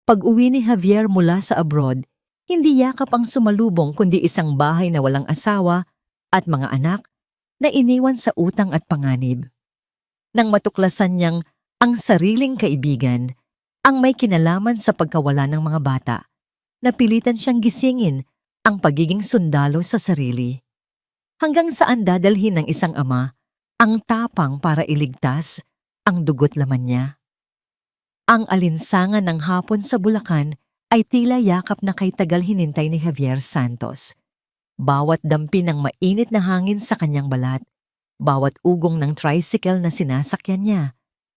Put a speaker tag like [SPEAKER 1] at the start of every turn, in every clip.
[SPEAKER 1] Pag-uwi ni Javier mula sa abroad, hindi yakap ang sumalubong kundi isang bahay na walang asawa at mga anak na iniwan sa utang at panganib. Nang matuklasan niyang ang sariling kaibigan ang may kinalaman sa pagkawala ng mga bata, napilitan siyang gisingin ang pagiging sundalo sa sarili. Hanggang saan dadalhin ng isang ama ang tapang para iligtas ang dugot laman niya? Ang alinsangan ng hapon sa Bulacan ay tila yakap na kay tagal hinintay ni Javier Santos. Bawat dampi ng mainit na hangin sa kanyang balat, bawat ugong ng tricycle na sinasakyan niya,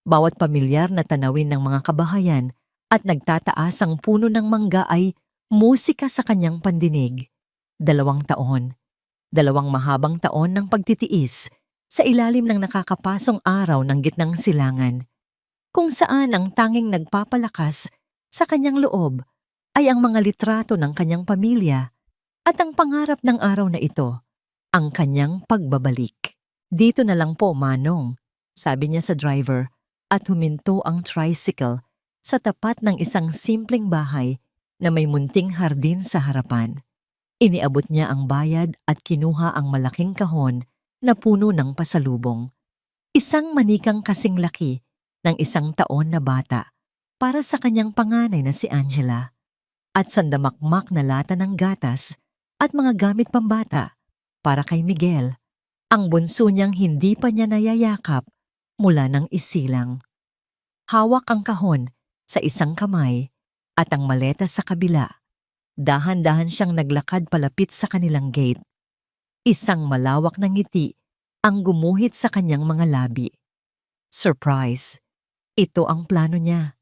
[SPEAKER 1] bawat pamilyar na tanawin ng mga kabahayan at nagtataas ang puno ng mangga ay musika sa kanyang pandinig. 2 taon. 2 mahabang taon ng pagtitiis sa ilalim ng nakakapasong araw ng gitnang silangan, kung saan ang tanging nagpapalakas sa kanyang loob ay ang mga litrato ng kanyang pamilya at ang pangarap ng araw na ito, ang kanyang pagbabalik. Dito na lang po, Manong, sabi niya sa driver at huminto ang tricycle sa tapat ng isang simpleng bahay na may munting hardin sa harapan. Iniabot niya ang bayad at kinuha ang malaking kahon na puno ng pasalubong. Isang manikang kasing laki ng 1 taon na bata para sa kanyang panganay na si Angela at sandamakmak na lata ng gatas at mga gamit pambata para kay Miguel, ang bunso niyang hindi pa niya nayayakap mula ng isilang. Hawak ang kahon sa isang kamay at ang maleta sa kabila. Dahan-dahan siyang naglakad palapit sa kanilang gate. Isang malawak na ngiti ang gumuhit sa kanyang mga labi. Surprise! Ito ang plano niya.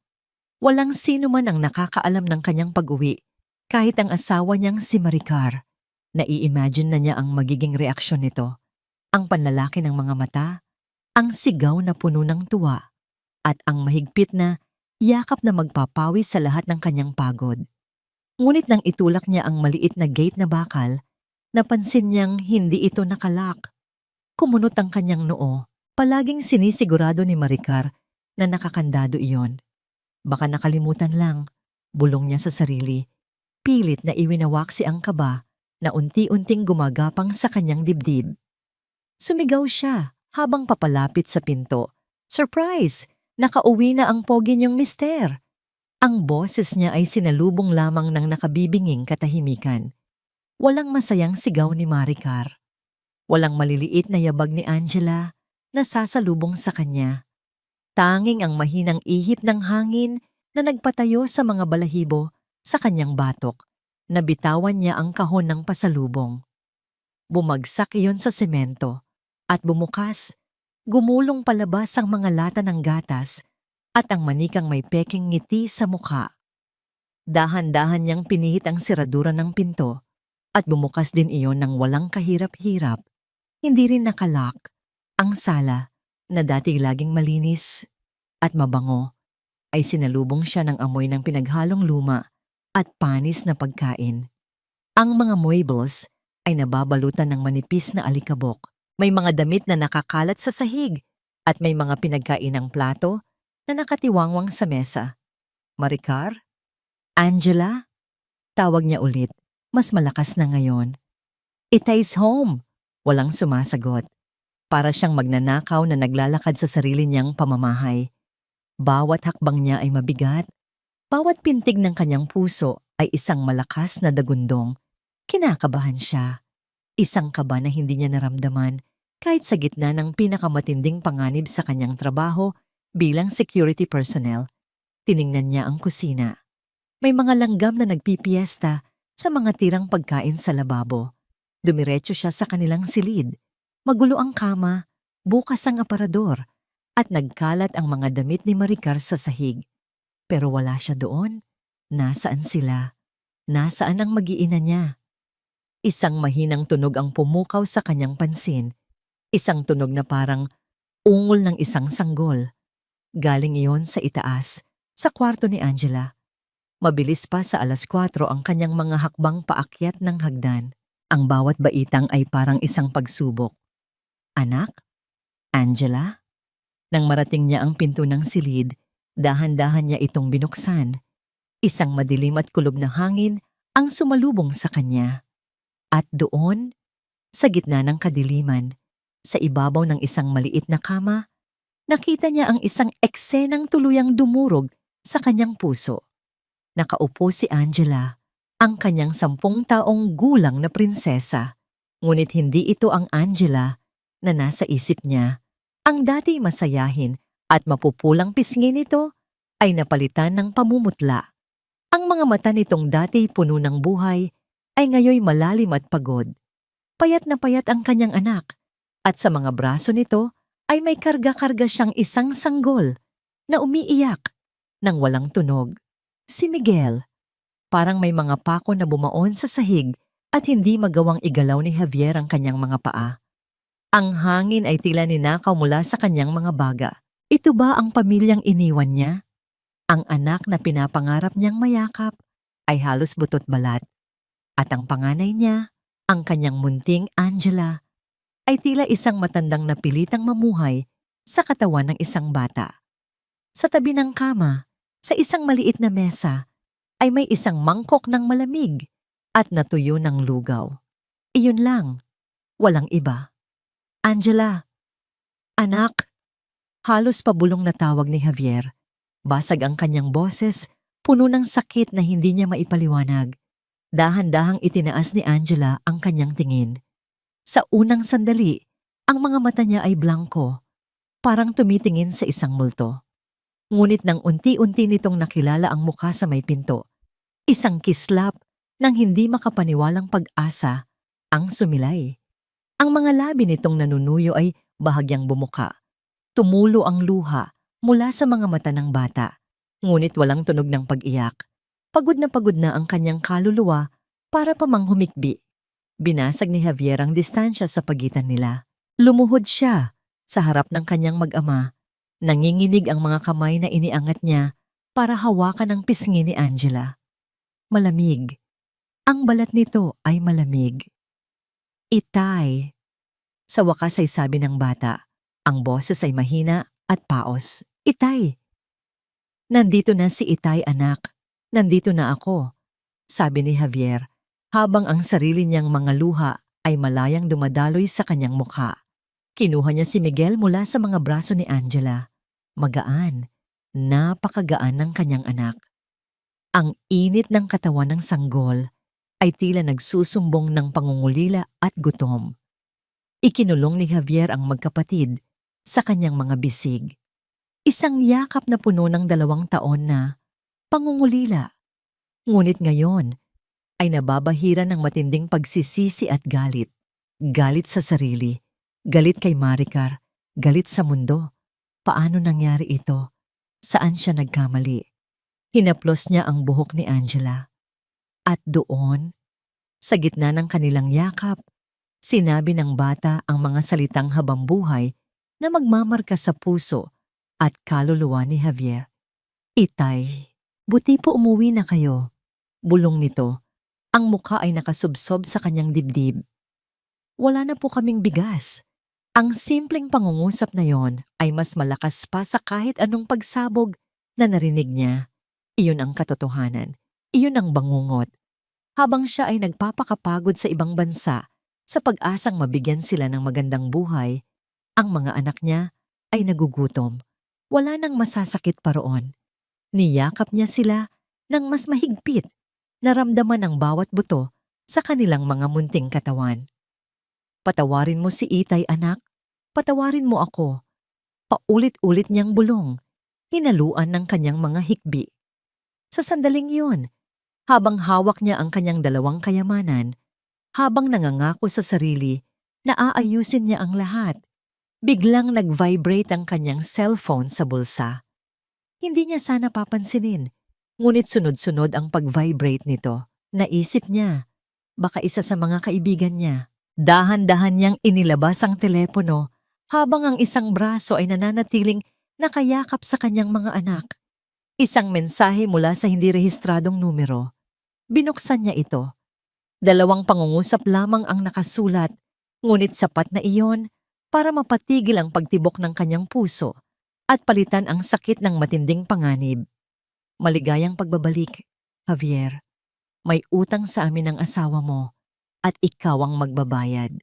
[SPEAKER 1] Walang sino man ang nakakaalam ng kanyang pag-uwi, kahit ang asawa niyang si Maricar. Nai-imagine na niya ang magiging reaksyon nito. Ang panlalaki ng mga mata, ang sigaw na puno ng tuwa, at ang mahigpit na yakap na magpapawi sa lahat ng kanyang pagod. Ngunit nang itulak niya ang maliit na gate na bakal, napansin niyang hindi ito nakalak. Kumunot ang kanyang noo, palaging sinisigurado ni Maricar na nakakandado iyon. Baka nakalimutan lang, bulong niya sa sarili. Pilit na iwinawaksi ang kaba na unti-unting gumagapang sa kanyang dibdib. Sumigaw siya habang papalapit sa pinto. Surprise! Nakauwi na ang pogi niyong mister! Ang boses niya ay sinalubong lamang ng nakabibinging katahimikan. Walang masayang sigaw ni Maricar. Walang maliliit na yabag ni Angela na sasalubong sa kanya. Tanging ang mahinang ihip ng hangin na nagpatayo sa mga balahibo sa kanyang batok. Nabitawan niya ang kahon ng pasalubong. Bumagsak iyon sa semento at bumukas. Gumulong palabas ang mga lata ng gatas at ang manikang may peking ngiti sa mukha. Dahan-dahan niyang pinihit ang siradura ng pinto at bumukas din iyon ng walang kahirap-hirap. Hindi rin nakalak. Ang sala, na dati laging malinis at mabango, ay sinalubong siya ng amoy ng pinaghalong luma at panis na pagkain. Ang mga muebles ay nababalutan ng manipis na alikabok. May mga damit na nakakalat sa sahig at may mga pinagkainang plato na nakatiwangwang sa mesa. Maricar? Angela? Tawag niya ulit, mas malakas na ngayon. Itay's home! Walang sumasagot. Para siyang magnanakaw na naglalakad sa sarili niyang pamamahay. Bawat hakbang niya ay mabigat. Bawat pintig ng kanyang puso ay isang malakas na dagundong. Kinakabahan siya. Isang kaba na hindi niya naramdaman kahit sa gitna ng pinakamatinding panganib sa kanyang trabaho bilang security personnel. Tiningnan niya ang kusina. May mga langgam na nagpipiesta sa mga tirang pagkain sa lababo. Dumiretso siya sa kanilang silid. Magulo ang kama, bukas ang aparador, at nagkalat ang mga damit ni Maricar sa sahig. Pero wala siya doon. Nasaan sila? Nasaan ang mag-iina niya? Isang mahinang tunog ang pumukaw sa kanyang pansin. Isang tunog na parang ungol ng isang sanggol. Galing iyon sa itaas, sa kwarto ni Angela. Mabilis pa sa 4:00 ang kanyang mga hakbang paakyat ng hagdan. Ang bawat baitang ay parang isang pagsubok. Anak? Angela? Nang marating niya ang pinto ng silid, dahan-dahan niya itong binuksan. Isang madilim at kulob na hangin ang sumalubong sa kanya. At doon, sa gitna ng kadiliman, sa ibabaw ng isang maliit na kama, nakita niya ang isang eksenang tuluyang dumurog sa kanyang puso. Nakaupo si Angela, ang kanyang 10 taong gulang na prinsesa. Ngunit hindi ito ang Angela na nasa isip niya. Ang dati masayahin at mapupulang pisngi nito ay napalitan ng pamumutla. Ang mga mata nitong dati puno ng buhay ay ngayoy malalim at pagod. Payat na payat ang kanyang anak at sa mga braso nito ay may karga-karga siyang isang sanggol na umiiyak nang walang tunog. Si Miguel, parang may mga pako na bumaon sa sahig at hindi magawang igalaw ni Javier ang kanyang mga paa. Ang hangin ay tila ninakaw mula sa kanyang mga baga. Ito ba ang pamilyang iniwan niya? Ang anak na pinapangarap niyang mayakap ay halos butot balat. At ang panganay niya, ang kanyang munting Angela, ay tila isang matandang napilitang mamuhay sa katawan ng isang bata. Sa tabi ng kama, sa isang maliit na mesa, ay may isang mangkok ng malamig at natuyo ng lugaw. Iyon lang, walang iba. Angela, anak, halos pabulong na tawag ni Javier. Basag ang kanyang boses, puno ng sakit na hindi niya maipaliwanag. Dahan-dahang itinaas ni Angela ang kanyang tingin. Sa unang sandali, ang mga mata niya ay blanko, parang tumitingin sa isang multo. Ngunit nang unti-unti nitong nakilala ang mukha sa may pinto, isang kislap ng hindi makapaniwalang pag-asa ang sumilay. Ang mga labi nitong nanunuyo ay bahagyang bumuka. Tumulo ang luha mula sa mga mata ng bata, ngunit walang tunog ng pag-iyak. Pagod na ang kanyang kaluluwa para pa mang humikbi. Binasag ni Javier ang distansya sa pagitan nila. Lumuhod siya sa harap ng kanyang mag-ama. Nanginginig ang mga kamay na iniangat niya para hawakan ang pisngi ni Angela. Malamig. Ang balat nito ay malamig. Itay. Sa wakas ay sabi ng bata. Ang boses ay mahina at paos. Itay. Nandito na si Itay, anak. Nandito na ako, sabi ni Javier, habang ang sarili niyang mga luha ay malayang dumadaloy sa kanyang mukha. Kinuha niya si Miguel mula sa mga braso ni Angela. Magaan, napakagaan ng kanyang anak. Ang init ng katawan ng sanggol ay tila nagsusumbong ng pangungulila at gutom. Ikinulong ni Javier ang magkapatid sa kanyang mga bisig. Isang yakap na puno ng 2 taon na pangungulila. Ngunit ngayon ay nababahira ng matinding pagsisisi at galit. Galit sa sarili, galit kay Maricar, galit sa mundo. Paano nangyari ito? Saan siya nagkamali? Hinaplos niya ang buhok ni Angela. At doon, sa gitna ng kanilang yakap, sinabi ng bata ang mga salitang habambuhay na magmamarka sa puso at kaluluwa ni Javier. Itay, buti po umuwi na kayo. Bulong nito, ang mukha ay nakasubsob sa kanyang dibdib. Wala na po kaming bigas. Ang simpleng pangungusap na yon ay mas malakas pa sa kahit anong pagsabog na narinig niya. Iyon ang katotohanan. Iyon ang bangungot. Habang siya ay nagpapakapagod sa ibang bansa sa pag-asang mabigyan sila ng magandang buhay, ang mga anak niya ay nagugutom. Wala nang masasakit pa roon. Niyakap niya sila ng mas mahigpit, naramdaman ang bawat buto sa kanilang mga munting katawan. Patawarin mo si Itay, anak. Patawarin mo ako. Paulit-ulit niyang bulong, hinaluan ng kanyang mga hikbi. Sa sandaling yun, habang hawak niya ang kanyang 2 kayamanan, habang nangangako sa sarili na aayusin niya ang lahat, biglang nag-vibrate ang kanyang cellphone sa bulsa. Hindi niya sana papansinin, ngunit sunod-sunod ang pag-vibrate nito. Naisip niya, baka isa sa mga kaibigan niya. Dahan-dahan niyang inilabas ang telepono habang ang isang braso ay nananatiling nakayakap sa kanyang mga anak. Isang mensahe mula sa hindi rehistradong numero. Binuksan niya ito. 2 pangungusap lamang ang nakasulat, ngunit sapat na iyon para mapatigil ang pagtibok ng kanyang puso at palitan ang sakit ng matinding panganib. Maligayang pagbabalik, Javier, may utang sa amin ng asawa mo at ikaw ang magbabayad.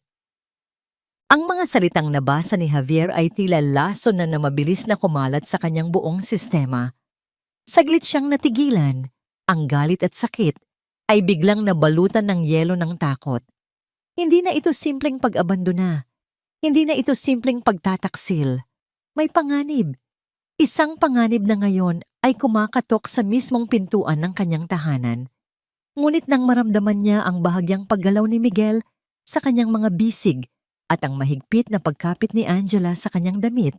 [SPEAKER 1] Ang mga salitang nabasa ni Javier ay tila lason na mabilis na kumalat sa kanyang buong sistema. Saglit siyang natigilan. Ang galit at sakit ay biglang nabalutan ng yelo ng takot. Hindi na ito simpleng pag-abandona. Hindi na ito simpleng pagtataksil. May panganib. Isang panganib na ngayon ay kumakatok sa mismong pintuan ng kanyang tahanan. Ngunit nang maramdaman niya ang bahagyang paggalaw ni Miguel sa kanyang mga bisig at ang mahigpit na pagkapit ni Angela sa kanyang damit,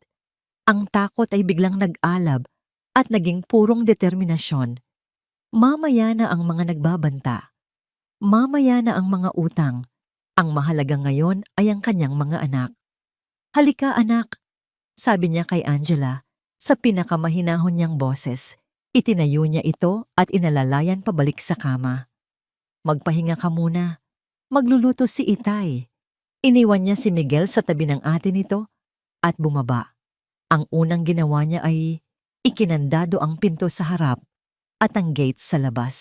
[SPEAKER 1] ang takot ay biglang nag-alab at naging purong determinasyon. Mamaya na ang mga nagbabanta. Mamaya na ang mga utang. Ang mahalaga ngayon ay ang kanyang mga anak. "Halika anak," sabi niya kay Angela sa pinakamahinahon niyang boses. Itinayo niya ito at inalalayan pabalik sa kama. "Magpahinga ka muna. Magluluto si Itay." Iniwan niya si Miguel sa tabi ng ate nito at bumaba. Ang unang ginawa niya ay ikinandado ang pinto sa harap at ang gate sa labas.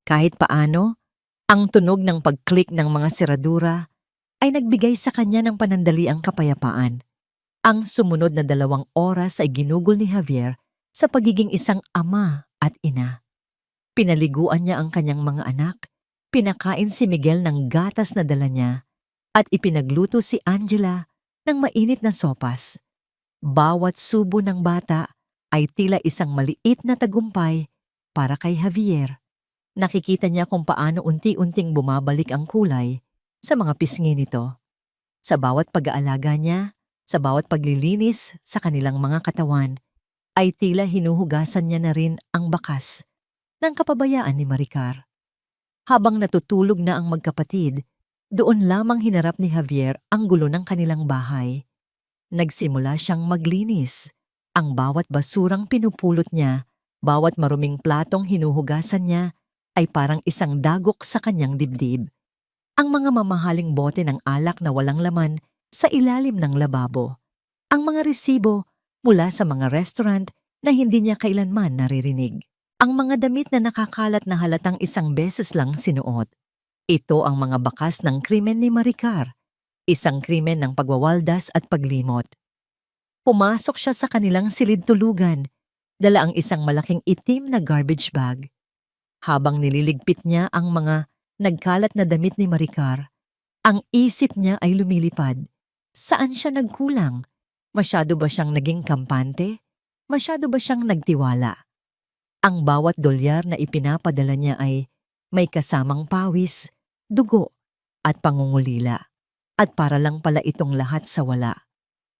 [SPEAKER 1] Kahit paano, ang tunog ng pag-click ng mga seradura ay nagbigay sa kanya ng panandaliang kapayapaan. Ang sumunod na 2 oras ay ginugol ni Javier sa pagiging isang ama at ina. Pinaliguan niya ang kanyang mga anak, pinakain si Miguel ng gatas na dala niya, at ipinagluto si Angela ng mainit na sopas. Bawat subo ng bata ay tila isang maliit na tagumpay para kay Javier. Nakikita niya kung paano unti-unting bumabalik ang kulay sa mga pisngi nito. Sa bawat pag-aalaga niya, sa bawat paglilinis sa kanilang mga katawan, ay tila hinuhugasan niya na rin ang bakas ng kapabayaan ni Maricar. Habang natutulog na ang magkapatid, doon lamang hinarap ni Javier ang gulo ng kanilang bahay. Nagsimula siyang maglinis. Ang bawat basurang pinupulot niya, bawat maruming platong hinuhugasan niya, ay parang isang dagok sa kanyang dibdib. Ang mga mamahaling bote ng alak na walang laman sa ilalim ng lababo. Ang mga resibo mula sa mga restaurant na hindi niya kailanman naririnig. Ang mga damit na nakakalat na halatang isang beses lang sinuot. Ito ang mga bakas ng krimen ni Maricar, isang krimen ng pagwawaldas at paglimot. Pumasok siya sa kanilang silid-tulugan, dala ang isang malaking itim na garbage bag. Habang nililigpit niya ang mga nagkalat na damit ni Maricar, ang isip niya ay lumilipad. Saan siya nagkulang? Masyado ba siyang naging kampante? Masyado ba siyang nagtiwala? Ang bawat dolyar na ipinapadala niya ay may kasamang pawis, dugo, at pangungulila. At para lang pala itong lahat sa wala.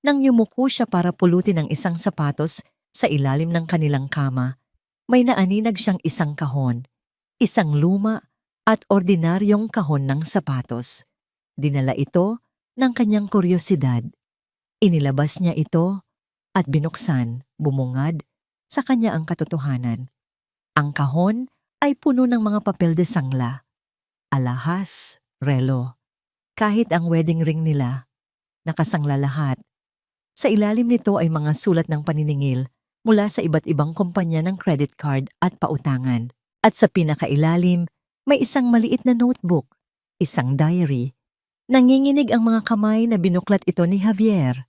[SPEAKER 1] Nang yumuko siya para pulutin ang isang sapatos sa ilalim ng kanilang kama, may naaninag siyang isang kahon. Isang luma at ordinaryong kahon ng sapatos. Dinala ito ng kanyang kuryosidad. Inilabas niya ito at binuksan, bumungad, sa kanya ang katotohanan. Ang kahon ay puno ng mga papel de sangla, alahas, relo. Kahit ang wedding ring nila, nakasangla lahat. Sa ilalim nito ay mga sulat ng paniningil mula sa iba't ibang kumpanya ng credit card at pautangan. At sa pinakailalim, may isang maliit na notebook, isang diary. Nanginginig ang mga kamay na binuklat ito ni Javier.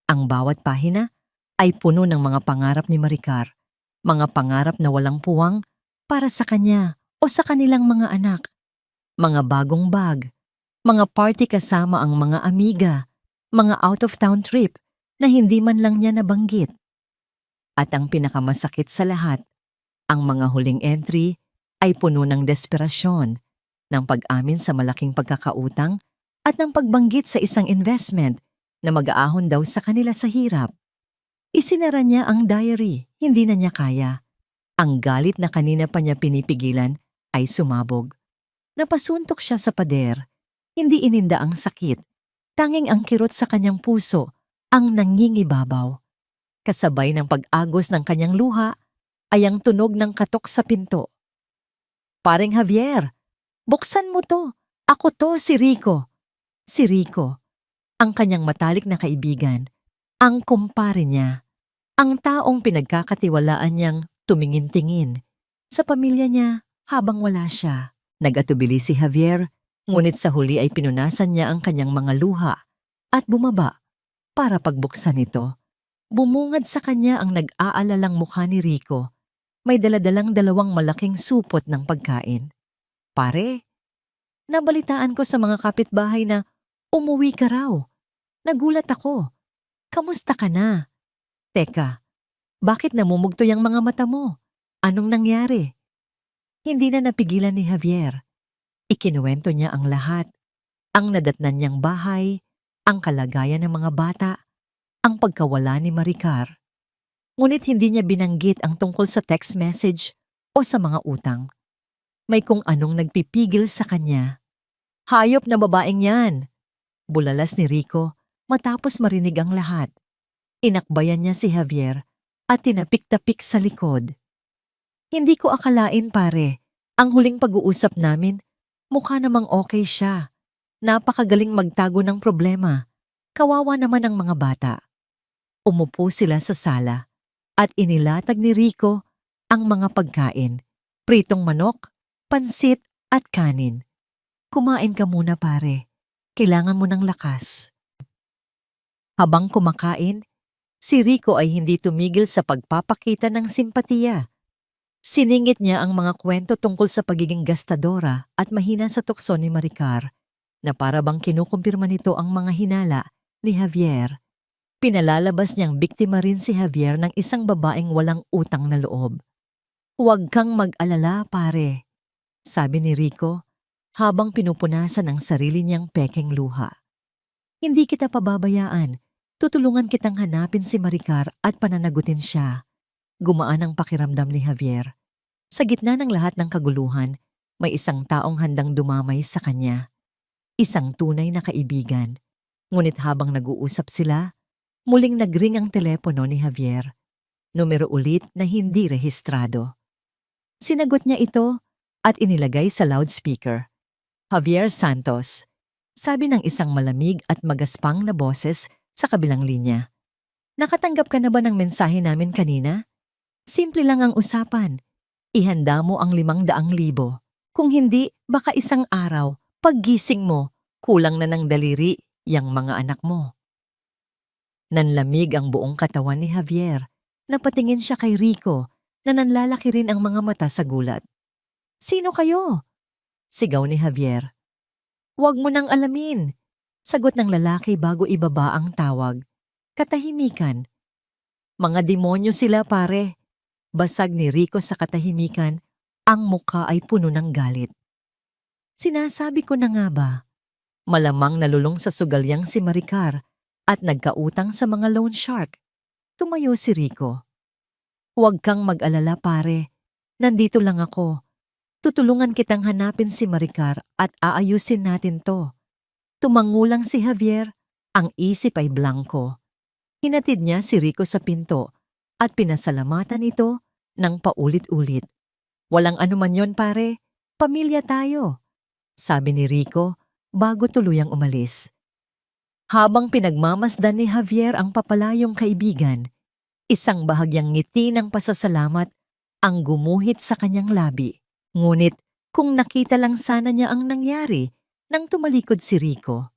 [SPEAKER 1] Ang bawat pahina ay puno ng mga pangarap ni Maricar, mga pangarap na walang puwang para sa kanya o sa kanilang mga anak. Mga bagong bag, mga party kasama ang mga amiga, mga out-of-town trip na hindi man lang niya nabanggit. At ang pinakamasakit sa lahat, ang mga huling entry ay puno ng desperasyon, ng pag-amin sa malaking pagkakautang at ng pagbanggit sa isang investment na mag-aahon daw sa kanila sa hirap. Isinara niya ang diary, hindi na niya kaya. Ang galit na kanina pa niya pinipigilan ay sumabog. Napasuntok siya sa pader, hindi ininda ang sakit. Tanging ang kirot sa kanyang puso ang nangingibabaw. Kasabay ng pag-agos ng kanyang luha ay ang tunog ng katok sa pinto. "Paring Javier, buksan mo to. Ako to, si Rico." Si Rico, ang kanyang matalik na kaibigan, ang kumpare niya, ang taong pinagkakatiwalaan niyang tumingin-tingin sa pamilya niya Habang wala siya, nag-atubili si Javier, ngunit sa huli ay pinunasan niya ang kanyang mga luha at bumaba para pagbuksan ito. Bumungad sa kanya ang nag-aalalang mukha ni Rico. May daladalang dalawang malaking supot ng pagkain. Pare, nabalitaan ko sa mga kapitbahay na umuwi ka raw. Nagulat ako. Kamusta ka na? Teka, bakit namumugto yung mga mata mo? Anong nangyari? Hindi na napigilan ni Javier. Ikinuwento niya ang lahat. Ang nadatnan niyang bahay, ang kalagayan ng mga bata, ang pagkawala ni Maricar. Ngunit hindi niya binanggit ang tungkol sa text message o sa mga utang. May kung anong nagpipigil sa kanya. Hayop na babaeng yan! Bulalas ni Rico matapos marinig ang lahat. Inakbayan niya si Javier at tinapik-tapik sa likod. Hindi ko akalain pare, ang huling pag-uusap namin, mukha namang okay siya. Napakagaling magtago ng problema. Kawawa naman ang mga bata. Umupo sila sa sala at inilatag ni Rico ang mga pagkain, pritong manok, pansit at kanin. Kumain ka muna pare, kailangan mo ng lakas. Habang kumakain, si Rico ay hindi tumigil sa pagpapakita ng simpatiya. Siningit niya ang mga kwento tungkol sa pagiging gastadora at mahina sa tukso ni Maricar, na para bang kinukumpirma nito ang mga hinala ni Javier. Pinalalabas niyang biktima rin si Javier ng isang babaeng walang utang na loob. Huwag kang mag-alala pare, sabi ni Rico habang pinupunasan ang sarili niyang pekeng luha. Hindi kita pababayaan, tutulungan kitang hanapin si Maricar at pananagutin siya. Gumaan ang pakiramdam ni Javier. Sa gitna ng lahat ng kaguluhan, may isang taong handang dumamay sa kanya. Isang tunay na kaibigan. Ngunit habang nag-uusap sila, muling nagring ang telepono ni Javier. Numero ulit na hindi rehistrado. Sinagot niya ito at inilagay sa loudspeaker. Javier Santos, sabi ng isang malamig at magaspang na boses sa kabilang linya. Nakatanggap ka na ba ng mensahe namin kanina? Simple lang ang usapan. Ihanda mo ang 500,000. Kung hindi, baka isang araw, paggising mo, kulang na ng daliri yang mga anak mo. Nanlamig ang buong katawan ni Javier. Napatingin siya kay Rico na nanlalaki rin ang mga mata sa gulat. Sino kayo? Sigaw ni Javier. Huwag mo nang alamin. Sagot ng lalaki bago ibaba ang tawag. Katahimikan. Mga demonyo sila pare. Basag ni Rico sa katahimikan, ang mukha ay puno ng galit. Sinasabi ko na nga ba? Malamang nalulong sa sugalyang si Maricar at nagkautang sa mga loan shark. Tumayo si Rico. Huwag kang mag-alala pare, nandito lang ako. Tutulungan kitang hanapin si Maricar at aayusin natin to. Tumangulang si Javier, ang isip ay blanko. Hinatid niya si Rico sa pinto at pinasalamatan ito ng paulit-ulit. Walang anuman yon pare, pamilya tayo, sabi ni Rico bago tuluyang umalis. Habang pinagmamasdan ni Javier ang papalayong kaibigan, isang bahagyang ngiti ng pasasalamat ang gumuhit sa kanyang labi. Ngunit kung nakita lang sana niya ang nangyari nang tumalikod si Rico.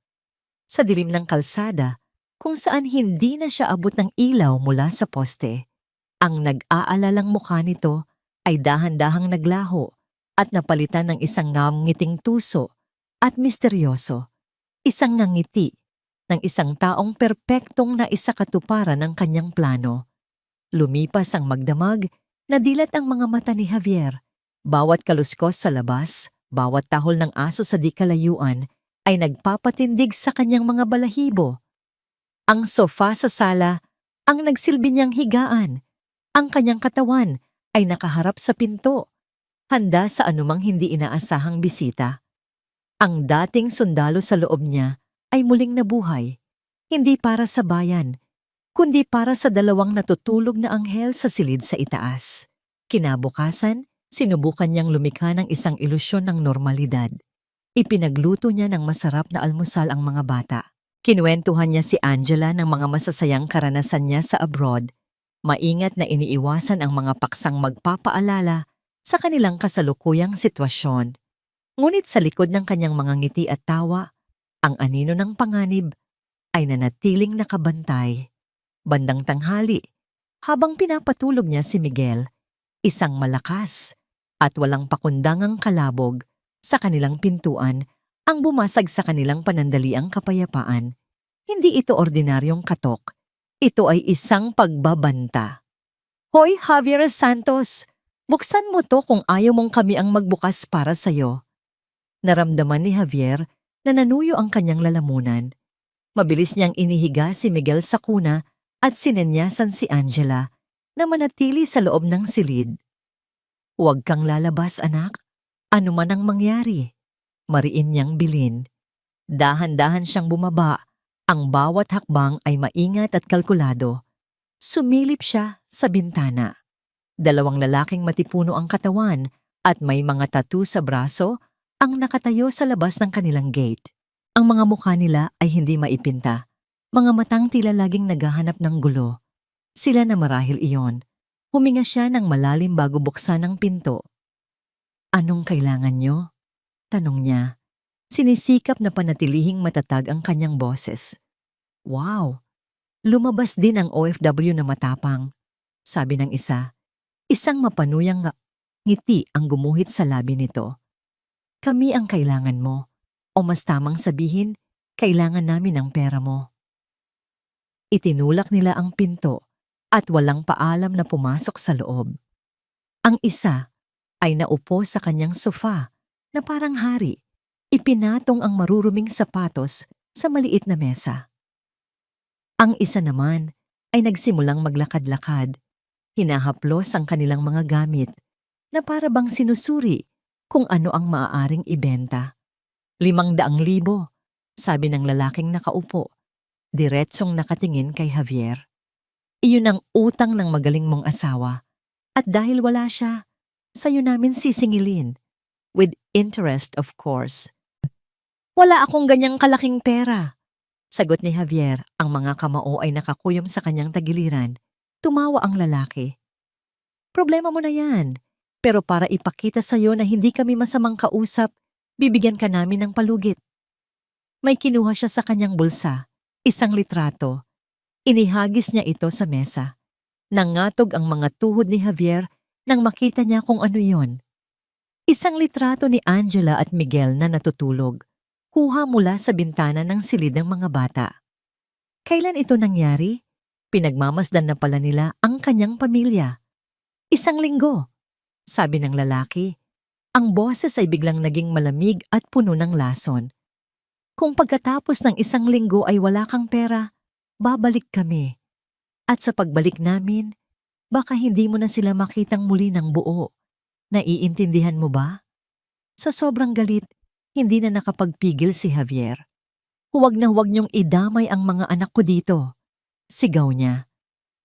[SPEAKER 1] Sa dilim ng kalsada, kung saan hindi na siya abot ng ilaw mula sa poste, ang nag-aalalang mukha nito ay dahan-dahang naglaho at napalitan ng isang ngiting tuso at misteryoso. Isang ngiti ng isang taong perpektong naisakatuparan ng kanyang plano. Lumipas ang magdamag, nadilat ang mga mata ni Javier. Bawat kaluskos sa labas, bawat tahol ng aso sa di kalayuan ay nagpapatindig sa kanyang mga balahibo. Ang sofa sa sala ang nagsilbi niyang higaan. Ang kanyang katawan ay nakaharap sa pinto, handa sa anumang hindi inaasahang bisita. Ang dating sundalo sa loob niya ay muling nabuhay, hindi para sa bayan, kundi para sa dalawang natutulog na anghel sa silid sa itaas. Kinabukasan, sinubukan niyang lumikha ng isang ilusyon ng normalidad. Ipinagluto niya ng masarap na almusal ang mga bata. Kinuwentuhan niya si Angela ng mga masasayang karanasan niya sa abroad. Maingat na iniiwasan ang mga paksang magpapaalala sa kanilang kasalukuyang sitwasyon. Ngunit sa likod ng kanyang mga ngiti at tawa, ang anino ng panganib ay nanatiling nakabantay. Bandang tanghali, habang pinapatulog niya si Miguel, isang malakas at walang pakundangang kalabog sa kanilang pintuan ang bumasag sa kanilang panandaliang kapayapaan. Hindi ito ordinaryong katok. Ito ay isang pagbabanta. Hoy, Javier Santos! Buksan mo to kung ayaw mong kami ang magbukas para sa'yo. Naramdaman ni Javier na nanuyo ang kanyang lalamunan. Mabilis niyang inihiga si Miguel sa kuna at sinenyasan si Angela na manatili sa loob ng silid. Huwag kang lalabas, anak. Ano man ang mangyari. Mariin niyang bilin. Dahan-dahan siyang bumaba. Ang bawat hakbang ay maingat at kalkulado. Sumilip siya sa bintana. 2 lalaking matipuno ang katawan at may mga tattoo sa braso ang nakatayo sa labas ng kanilang gate. Ang mga mukha nila ay hindi maipinta. Mga matang tila laging naghahanap ng gulo. Sila na marahil iyon. Huminga siya ng malalim bago buksan ang pinto. Anong kailangan nyo? Tanong niya. Sinisikap na panatilihing matatag ang kanyang boses. Wow! Lumabas din ang OFW na matapang. Sabi ng isa. Isang mapanuyang ngiti ang gumuhit sa labi nito. Kami ang kailangan mo. O mas tamang sabihin, kailangan namin ang pera mo. Itinulak nila ang pinto at walang paalam na pumasok sa loob. Ang isa ay naupo sa kanyang sofa na parang hari. Ipinatong ang maruruming sapatos sa maliit na mesa. Ang isa naman ay nagsimulang maglakad-lakad. Hinahaplos ang kanilang mga gamit na para bang sinusuri kung ano ang maaaring ibenta. 500,000, sabi ng lalaking nakaupo, diretsong nakatingin kay Javier. Iyon ang utang ng magaling mong asawa at dahil wala siya, sayo namin sisingilin. With interest, of course. Wala akong ganyang kalaking pera. Sagot ni Javier, ang mga kamao ay nakakuyom sa kanyang tagiliran. Tumawa ang lalaki. Problema mo na yan. Pero para ipakita sa'yo na hindi kami masamang kausap, bibigyan ka namin ng palugit. May kinuha siya sa kanyang bulsa, isang litrato. Inihagis niya ito sa mesa. Nangatog ang mga tuhod ni Javier nang makita niya kung ano yon. Isang litrato ni Angela at Miguel na natutulog. Kuha mula sa bintana ng silid ng mga bata. Kailan ito nangyari? Pinagmamasdan na pala nila ang kanyang pamilya. 1 linggo, sabi ng lalaki. Ang boses ay biglang naging malamig at puno ng lason. Kung pagkatapos ng 1 linggo ay wala kang pera, babalik kami. At sa pagbalik namin, baka hindi mo na sila makitang muli ng buo. Naiintindihan mo ba? Sa sobrang galit, hindi na nakapagpigil si Javier. Huwag na huwag niyong idamay ang mga anak ko dito. Sigaw niya.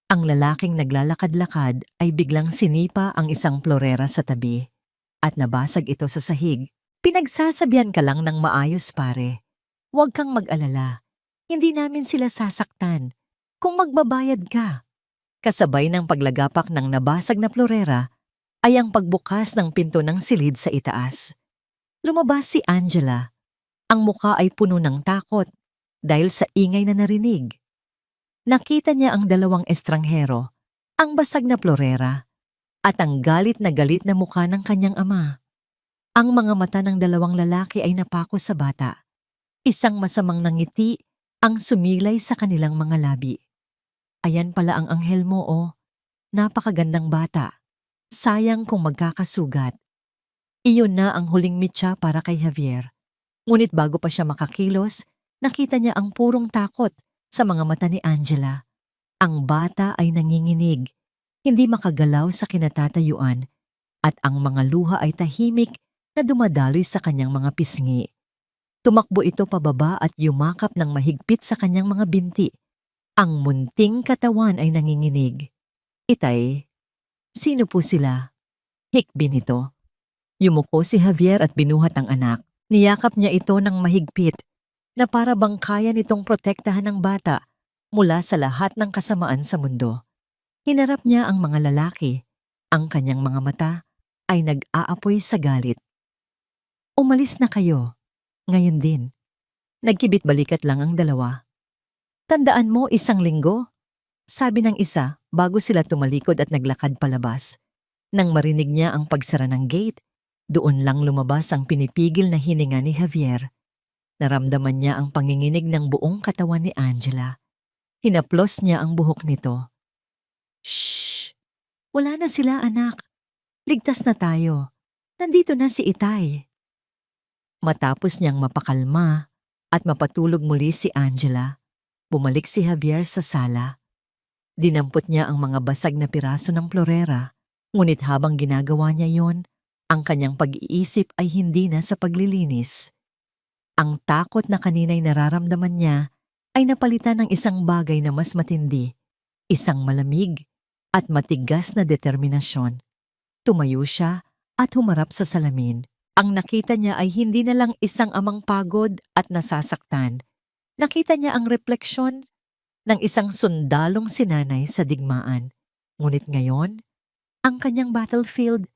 [SPEAKER 1] Ang lalaking naglalakad-lakad ay biglang sinipa ang isang florera sa tabi. At nabasag ito sa sahig. Pinagsasabihan ka lang ng maayos, pare. Huwag kang mag-alala. Hindi namin sila sasaktan. Kung magbabayad ka. Kasabay ng paglagapak ng nabasag na florera ay ang pagbukas ng pinto ng silid sa itaas. Lumabas si Angela. Ang muka ay puno ng takot dahil sa ingay na narinig. Nakita niya ang 2 estranghero, ang basag na florera, at ang galit na mukha ng kanyang ama. Ang mga mata ng 2 lalaki ay napako sa bata. Isang masamang nangiti ang sumilay sa kanilang mga labi. Ayan pala ang anghel mo, oh. Napakagandang bata. Sayang kung magkakasugat. Iyon na ang huling mitya para kay Javier. Ngunit bago pa siya makakilos, nakita niya ang purong takot sa mga mata ni Angela. Ang bata ay nanginginig, hindi makagalaw sa kinatatayuan, at ang mga luha ay tahimik na dumadaloy sa kanyang mga pisngi. Tumakbo ito pababa at yumakap ng mahigpit sa kanyang mga binti. Ang munting katawan ay nanginginig. Itay, sino po sila? Hikbin ito. Yumuko si Javier at binuhat ang anak. Niyakap niya ito ng mahigpit na para bang kaya nitong protektahan ng bata mula sa lahat ng kasamaan sa mundo. Hinarap niya ang mga lalaki. Ang kanyang mga mata ay nag-aapoy sa galit. Umalis na kayo. Ngayon din. Nagkibit-balikat lang ang dalawa. Tandaan mo 1 linggo? Sabi ng isa bago sila tumalikod at naglakad palabas. Nang marinig niya ang pagsara ng gate, doon lang lumabas ang pinipigil na hininga ni Javier. Naramdaman niya ang panginginig ng buong katawan ni Angela. Hinaplos niya ang buhok nito. Shh! Wala na sila, anak. Ligtas na tayo. Nandito na si Itay. Matapos niyang mapakalma at mapatulog muli si Angela, bumalik si Javier sa sala. Dinampot niya ang mga basag na piraso ng florera, ngunit habang ginagawa niya yon, ang kanyang pag-iisip ay hindi na sa paglilinis. Ang takot na kanina'y nararamdaman niya ay napalitan ng isang bagay na mas matindi, isang malamig at matigas na determinasyon. Tumayo siya at humarap sa salamin. Ang nakita niya ay hindi na lang isang amang pagod at nasasaktan. Nakita niya ang refleksyon ng isang sundalong sinanay sa digmaan. Ngunit ngayon, ang kanyang battlefield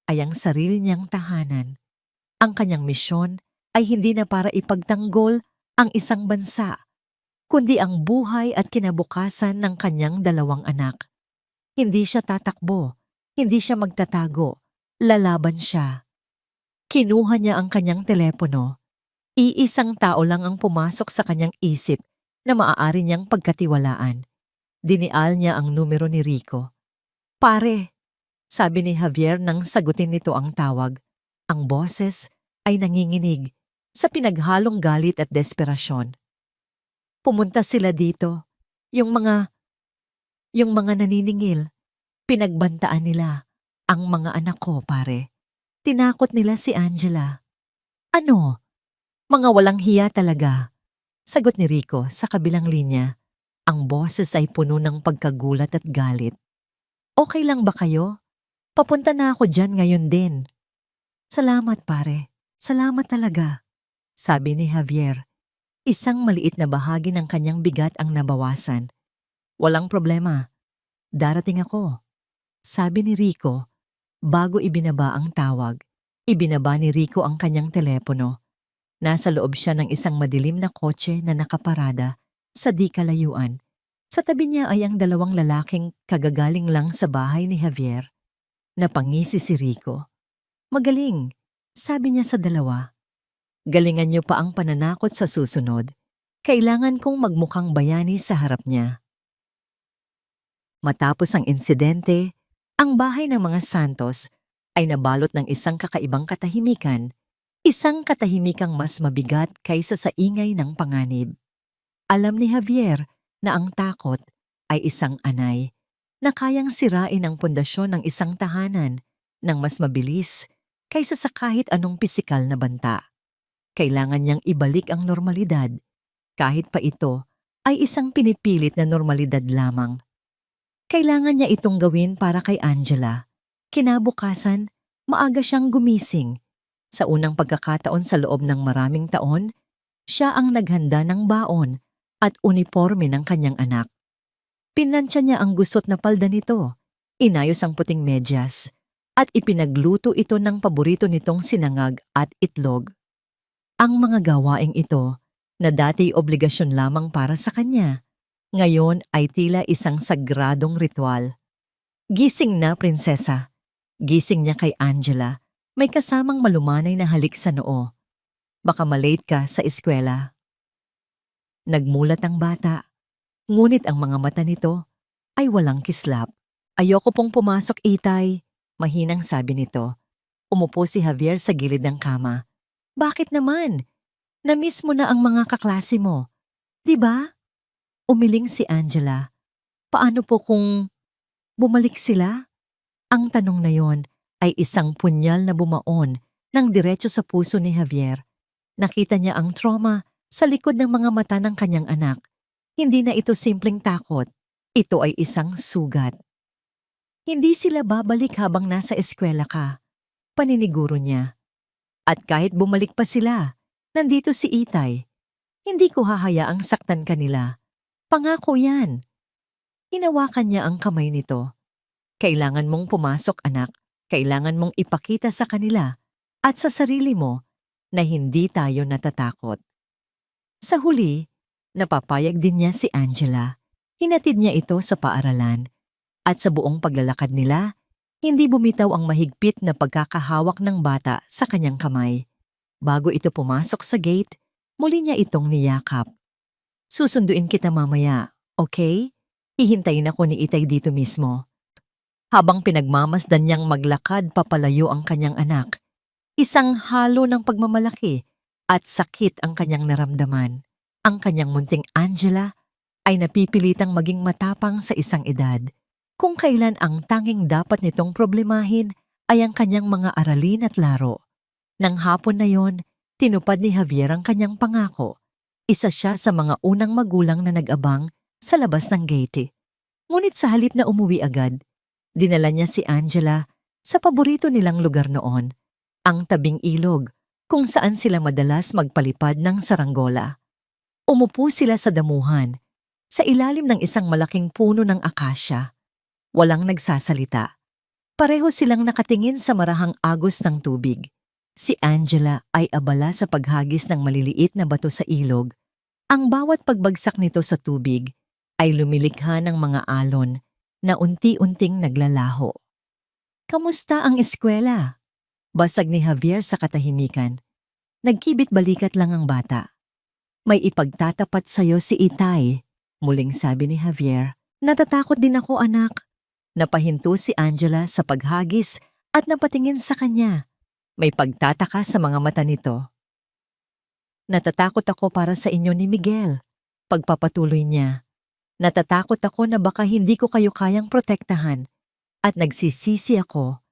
[SPEAKER 1] ay ang sarili niyang tahanan. Ang kanyang misyon ay hindi na para ipagtanggol ang isang bansa, kundi ang buhay at kinabukasan ng kanyang 2 anak. Hindi siya tatakbo, hindi siya magtatago, lalaban siya. Kinuha niya ang kanyang telepono. Iisang tao lang ang pumasok sa kanyang isip na maaari niyang pagkatiwalaan. Dinial niya ang numero ni Rico. Pare, sabi ni Javier nang sagutin nito ang tawag. Ang boses ay nanginginig sa pinaghalong galit at desperasyon. Pumunta sila dito. Yung mga naniningil. Pinagbantaan nila ang mga anak ko, pare. Tinakot nila si Angela. Ano? Mga walang hiya talaga. Sagot ni Rico sa kabilang linya. Ang boses ay puno ng pagkagulat at galit. Okay lang ba kayo? Papunta na ako dyan ngayon din. Salamat pare. Salamat talaga. Sabi ni Javier. Isang maliit na bahagi ng kanyang bigat ang nabawasan. Walang problema. Darating ako. Sabi ni Rico. Bago ibinaba ang tawag, ibinaba ni Rico ang kanyang telepono. Nasa loob siya ng isang madilim na kotse na nakaparada sa di kalayuan. Sa tabi niya ay ang 2 lalaking kagagaling lang sa bahay ni Javier. Napangisi si Rico. Magaling, sabi niya sa 2. Galingan niyo pa ang pananakot sa susunod. Kailangan kong magmukhang bayani sa harap niya. Matapos ang insidente, ang bahay ng mga Santos ay nabalot ng isang kakaibang katahimikan, isang katahimikang mas mabigat kaysa sa ingay ng panganib. Alam ni Javier na ang takot ay isang anay na kayang sirain ang pundasyon ng isang tahanan ng mas mabilis kaysa sa kahit anong pisikal na banta. Kailangan niyang ibalik ang normalidad, kahit pa ito ay isang pinipilit na normalidad lamang. Kailangan niya itong gawin para kay Angela. Kinabukasan, maaga siyang gumising. Sa unang pagkakataon sa loob ng maraming taon, siya ang naghanda ng baon at uniforme ng kanyang anak. Pinansya niya ang gusot na palda nito, inayos ang puting medyas, at ipinagluto ito ng paborito nitong sinangag at itlog. Ang mga gawaing ito, na dati obligasyon lamang para sa kanya, ngayon ay tila isang sagradong ritual. Gising na, prinsesa. Gising niya kay Angela, may kasamang malumanay na halik sa noo. Baka malate ka sa eskwela. Nagmulat ang bata, ngunit ang mga mata nito ay walang kislap. Ayoko pong pumasok, Itay, mahinang sabi nito. Umupo si Javier sa gilid ng kama. Bakit naman? Na-miss mo na ang mga kaklase mo, di ba? Umiling si Angela. Paano po kung bumalik sila? Ang tanong na yon ay isang punyal na bumaon ng diretso sa puso ni Javier. Nakita niya ang trauma sa likod ng mga mata ng kanyang anak. Hindi na ito simpleng takot. Ito ay isang sugat. Hindi sila babalik habang nasa eskwela ka, paniniguro niya. At kahit bumalik pa sila, nandito si Itay. Hindi ko hahayaang saktan kanila. Pangako yan. Hinawakan niya ang kamay nito. Kailangan mong pumasok, anak. Kailangan mong ipakita sa kanila at sa sarili mo na hindi tayo natatakot. Sa huli, napapayag din niya si Angela. Hinatid niya ito sa paaralan at sa buong paglalakad nila, hindi bumitaw ang mahigpit na pagkakahawak ng bata sa kanyang kamay. Bago ito pumasok sa gate, muli niya itong niyakap. Susunduin kita mamaya, okay? Hihintayin ako ni Itay dito mismo. Habang pinagmamasdan niyang maglakad papalayo ang kanyang anak, isang halo ng pagmamalaki at sakit ang kanyang naramdaman. Ang kanyang munting Angela ay napipilitang maging matapang sa isang edad, kung kailan ang tanging dapat nitong problemahin ay ang kanyang mga aralin at laro. Nang hapon na yon, tinupad ni Javier ang kanyang pangako. Isa siya sa mga unang magulang na nag-abang sa labas ng gate. Ngunit sa halip na umuwi agad, dinala niya si Angela sa paborito nilang lugar noon, ang tabing ilog, kung saan sila madalas magpalipad ng saranggola. Umupo sila sa damuhan, sa ilalim ng isang malaking puno ng akasya. Walang nagsasalita. Pareho silang nakatingin sa marahang agos ng tubig. Si Angela ay abala sa paghagis ng maliliit na bato sa ilog. Ang bawat pagbagsak nito sa tubig ay lumilikha ng mga alon na unti-unting naglalaho. Kamusta ang eskwela? Basag ni Javier sa katahimikan. Nagkibit balikat lang ang bata. May ipagtatapat sa'yo si Itay, muling sabi ni Javier. Natatakot din ako, anak. Napahinto si Angela sa paghagis at napatingin sa kanya. May pagtataka sa mga mata nito. Natatakot ako para sa inyo ni Miguel. Pagpapatuloy niya. Natatakot ako na baka hindi ko kayo kayang protektahan. At nagsisisi ako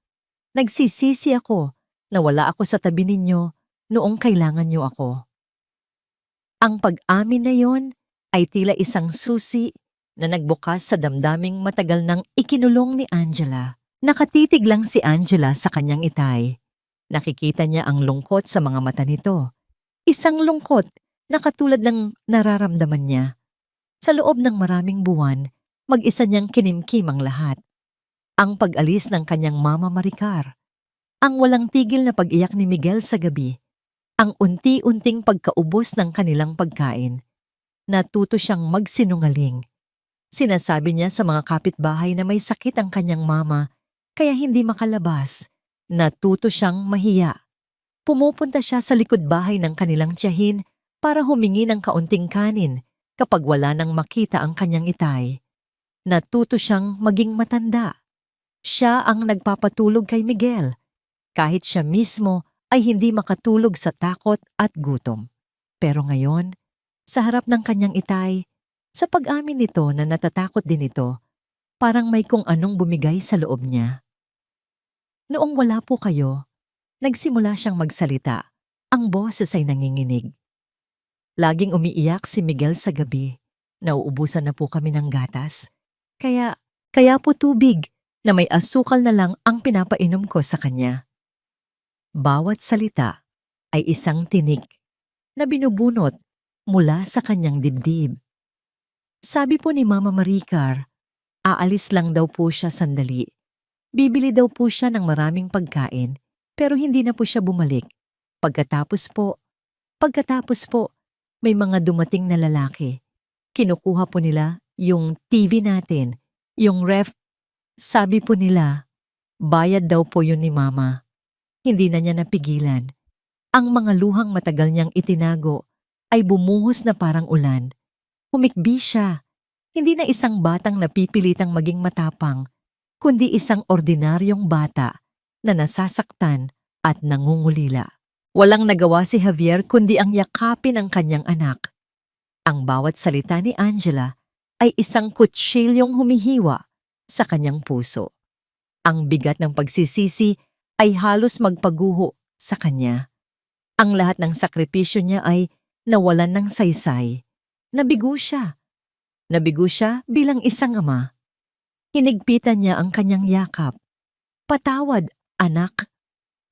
[SPEAKER 1] na wala ako sa tabi ninyo noong kailangan niyo ako. Ang pag-amin na yon ay tila isang susi na nagbukas sa damdaming matagal nang ikinulong ni Angela. Nakatitig lang si Angela sa kanyang Itay. Nakikita niya ang lungkot sa mga mata nito. Isang lungkot na katulad ng nararamdaman niya. Sa loob ng maraming buwan, mag-isa niyang kinimkim ang lahat. Ang pag-alis ng kanyang mama Maricar, ang walang tigil na pag-iyak ni Miguel sa gabi, ang unti-unting pagkaubos ng kanilang pagkain. Natuto siyang magsinungaling. Sinasabi niya sa mga kapitbahay na may sakit ang kanyang mama kaya hindi makalabas. Natuto siyang mahiya. Pumupunta siya sa likod bahay ng kanilang tiyahin para humingi ng kaunting kanin kapag wala nang makita ang kanyang Itay. Natuto siyang maging matanda. Siya ang nagpapatulog kay Miguel, kahit siya mismo ay hindi makatulog sa takot at gutom. Pero ngayon, sa harap ng kanyang Itay, sa pag-amin nito na natatakot din ito, parang may kung anong bumigay sa loob niya. Noong wala po kayo, nagsimula siyang magsalita. Ang boses ay nanginginig. Laging umiiyak si Miguel sa gabi. Nauubusan na po kami ng gatas. Kaya po tubig na may asukal na lang ang pinapainom ko sa kanya. Bawat salita ay isang tinik na binubunot mula sa kanyang dibdib. Sabi po ni Mama Maricar, aalis lang daw po siya sandali. Bibili daw po siya ng maraming pagkain pero hindi na po siya bumalik. Pagkatapos po, may mga dumating na lalaki. Kinukuha po nila yung TV natin, yung ref. Sabi po nila, bayad daw po yun ni Mama. Hindi na niya napigilan. Ang mga luhang matagal niyang itinago ay bumuhos na parang ulan. Humikbi siya. Hindi na isang batang napipilitang maging matapang, kundi isang ordinaryong bata na nasasaktan at nangungulila. Walang nagawa si Javier kundi ang yakapin ang kanyang anak. Ang bawat salita ni Angela ay isang kutsilyong humihiwa sa kanyang puso. Ang bigat ng pagsisisi ay halos magpaguho sa kanya. Ang lahat ng sakripisyo niya ay nawalan ng saysay. Nabigo siya. Nabigo siya bilang isang ama. Hinigpitan niya ang kanyang yakap. Patawad, anak.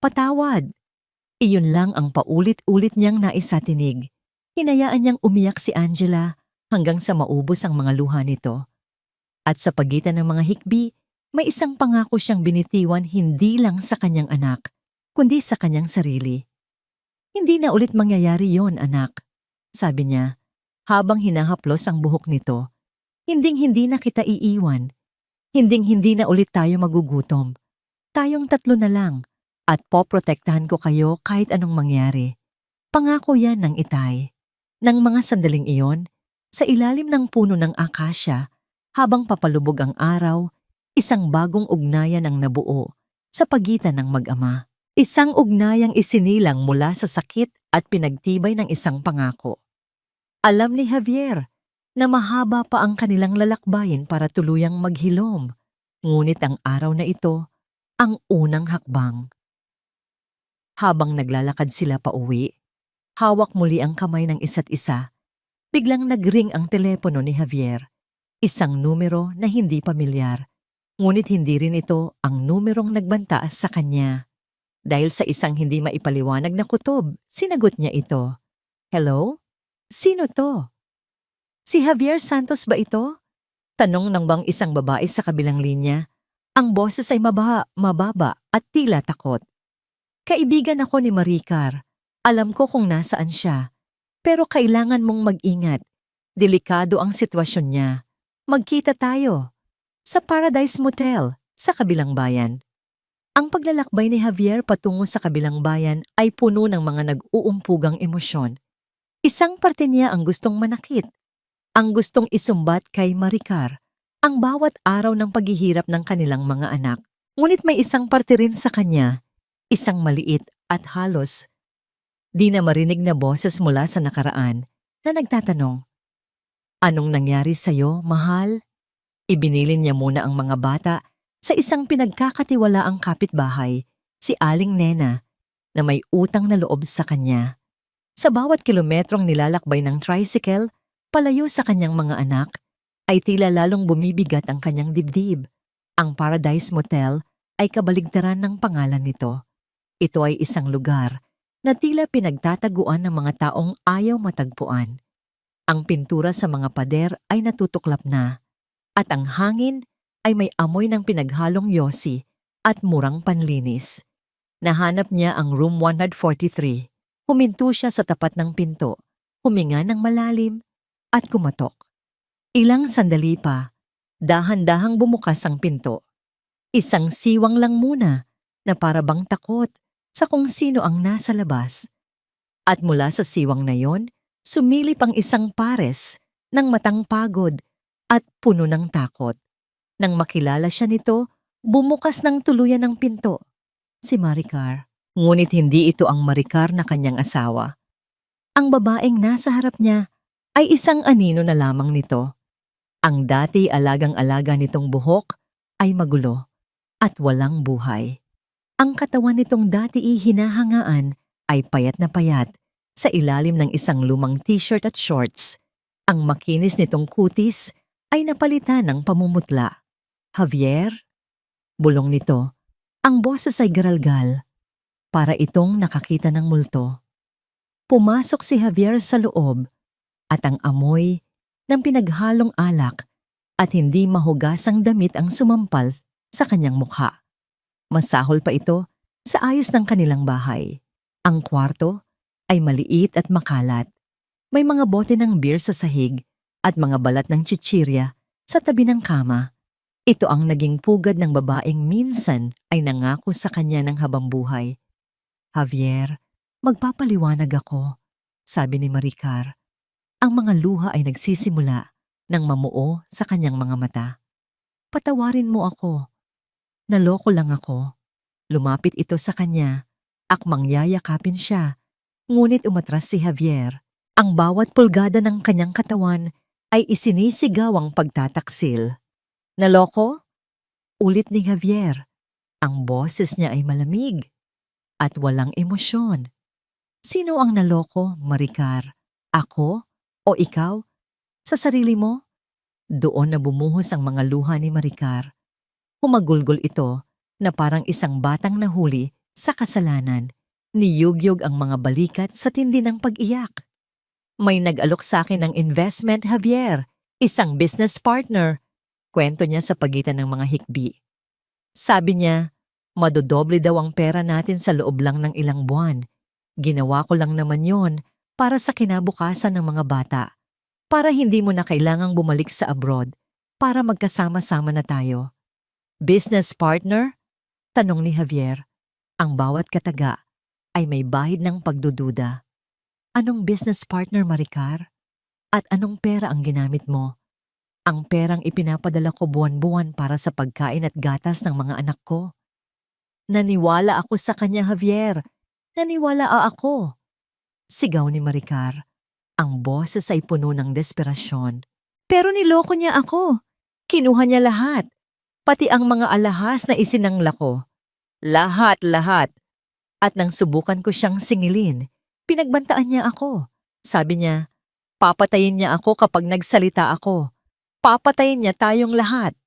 [SPEAKER 1] Patawad. Iyon lang ang paulit-ulit niyang naisatinig. Hinayaan niyang umiyak si Angela hanggang sa maubos ang mga luha nito. At sa pagitan ng mga hikbi, May isang pangako siyang binitiwan hindi lang sa kanyang anak, kundi sa kanyang sarili. Hindi na ulit mangyayari yon, anak, sabi niya, habang hinahaplos ang buhok nito. Hinding-hindi na kita iiwan. Hinding-hindi na ulit tayo magugutom. Tayong tatlo na lang at poprotektahan ko kayo kahit anong mangyari. Pangako yan ng itay. Nang mga sandaling iyon, sa ilalim ng puno ng akasya, habang papalubog ang araw, isang bagong ugnayan ang nabuo sa pagitan ng mag-ama. Isang ugnayang isinilang mula sa sakit at pinagtibay ng isang pangako. Alam ni Javier na mahaba pa ang kanilang lalakbayin para tuluyang maghilom, ngunit ang araw na ito, ang unang hakbang. Habang naglalakad sila pauwi, hawak muli ang kamay ng isa't isa. Biglang nagring ang telepono ni Javier. Isang numero na hindi pamilyar. Ngunit hindi rin ito ang numerong nagbanta sa kanya. Dahil sa isang hindi maipaliwanag na kutob, sinagot niya ito. Hello? Sino to? Si Javier Santos ba ito? Tanong ng bang isang babae sa kabilang linya. Ang boses ay mababa at tila takot. Kaibigan ako ni Maricar. Alam ko kung nasaan siya. Pero kailangan mong mag-ingat. Delikado ang sitwasyon niya. Magkita tayo. Sa Paradise Motel, sa kabilang bayan. Ang paglalakbay ni Javier patungo sa kabilang bayan ay puno ng mga nag-uumpugang emosyon. Isang parte niya ang gustong manakit. Ang gustong isumbat kay Maricar ang bawat araw ng paghihirap ng kanilang mga anak. Ngunit may isang parte rin sa kanya, isang maliit at halos di na marinig na boses mula sa nakaraan na nagtatanong, anong nangyari sa'yo, mahal? Ibinilin niya muna ang mga bata sa isang pinagkakatiwalaang kapitbahay, si Aling Nena, na may utang na loob sa kanya. Sa bawat kilometrong nilalakbay ng tricycle, palayo sa kanyang mga anak, ay tila lalong bumibigat ang kanyang dibdib. Ang Paradise Motel ay kabaligtaran ng pangalan nito. Ito ay isang lugar na tila pinagtataguan ng mga taong ayaw matagpuan. Ang pintura sa mga pader ay natutuklap na, at ang hangin ay may amoy ng pinaghalong yosi at murang panlinis. Nahanap niya ang room 143. Huminto siya sa tapat ng pinto, huminga ng malalim, at kumatok. Ilang sandali pa, dahan-dahang bumukas ang pinto. Isang siwang lang muna na para bang takot sa kung sino ang nasa labas. At mula sa siwang na yon, sumilip ang isang pares ng matang pagod at puno ng takot. Nang makilala siya nito, bumukas ng tuluyan ng pinto. Si Maricar. Ngunit hindi ito ang Maricar na kanyang asawa. Ang babaeng nasa harap niya ay isang anino na lamang nito. Ang dati alagang-alaga nitong buhok ay magulo at walang buhay. Ang katawan nitong dati hinahangaan ay payat na payat sa ilalim ng isang lumang t-shirt at shorts. Ang makinis nitong kutis ay napalitan ng pamumutla. Javier? Bulong nito. Ang boses ay garalgal. Para itong nakakita ng multo. Pumasok si Javier sa loob at ang amoy ng pinaghalong alak at hindi mahugasang damit ang sumampal sa kanyang mukha. Masahol pa ito sa ayos ng kanilang bahay. Ang kwarto ay maliit at makalat. May mga bote ng beer sa sahig at mga balat ng chichirya sa tabi ng kama. Ito ang naging pugad ng babaeng minsan ay nangako sa kanya ng habang buhay. Javier, magpapaliwanag ako, sabi ni Maricar. Ang mga luha ay nagsisimula ng mamuo sa kanyang mga mata. Patawarin mo ako. Naloko lang ako. Lumapit ito sa kanya. Akmang yayakapin siya. Ngunit umatras si Javier. Ang bawat pulgada ng kanyang katawan ay isinisigaw ang pagtataksil. Naloko? Ulit ni Javier. Ang boses niya ay malamig at walang emosyon. Sino ang naloko, Maricar? Ako? O ikaw? Sa sarili mo? Doon na bumuhos ang mga luha ni Maricar. Humagulgol ito na parang isang batang nahuli sa kasalanan. Niyugyog ang mga balikat sa tindi ng pag-iyak. May nag-alok sa akin ng investment, Javier. Isang business partner. Kwento niya sa pagitan ng mga hikbi. Sabi niya, madodoble daw ang pera natin sa loob lang ng ilang buwan. Ginawa ko lang naman yon para sa kinabukasan ng mga bata. Para hindi mo na kailangang bumalik sa abroad. Para magkasama-sama na tayo. Business partner? Tanong ni Javier. Ang bawat kataga ay may bahid ng pagdududa. Anong business partner, Maricar? At anong pera ang ginamit mo? Ang perang ipinapadala ko buwan-buwan para sa pagkain at gatas ng mga anak ko. Naniwala ako sa kanya, Javier. Naniwala ako. Sigaw ni Maricar. Ang boses ay puno ng desperasyon. Pero niloko niya ako. Kinuha niya lahat. Pati ang mga alahas na isinangla ko. Lahat. At nang subukan ko siyang singilin, pinagbantaan niya ako. Sabi niya, papatayin niya ako kapag nagsalita ako. Papatayin niya tayong lahat.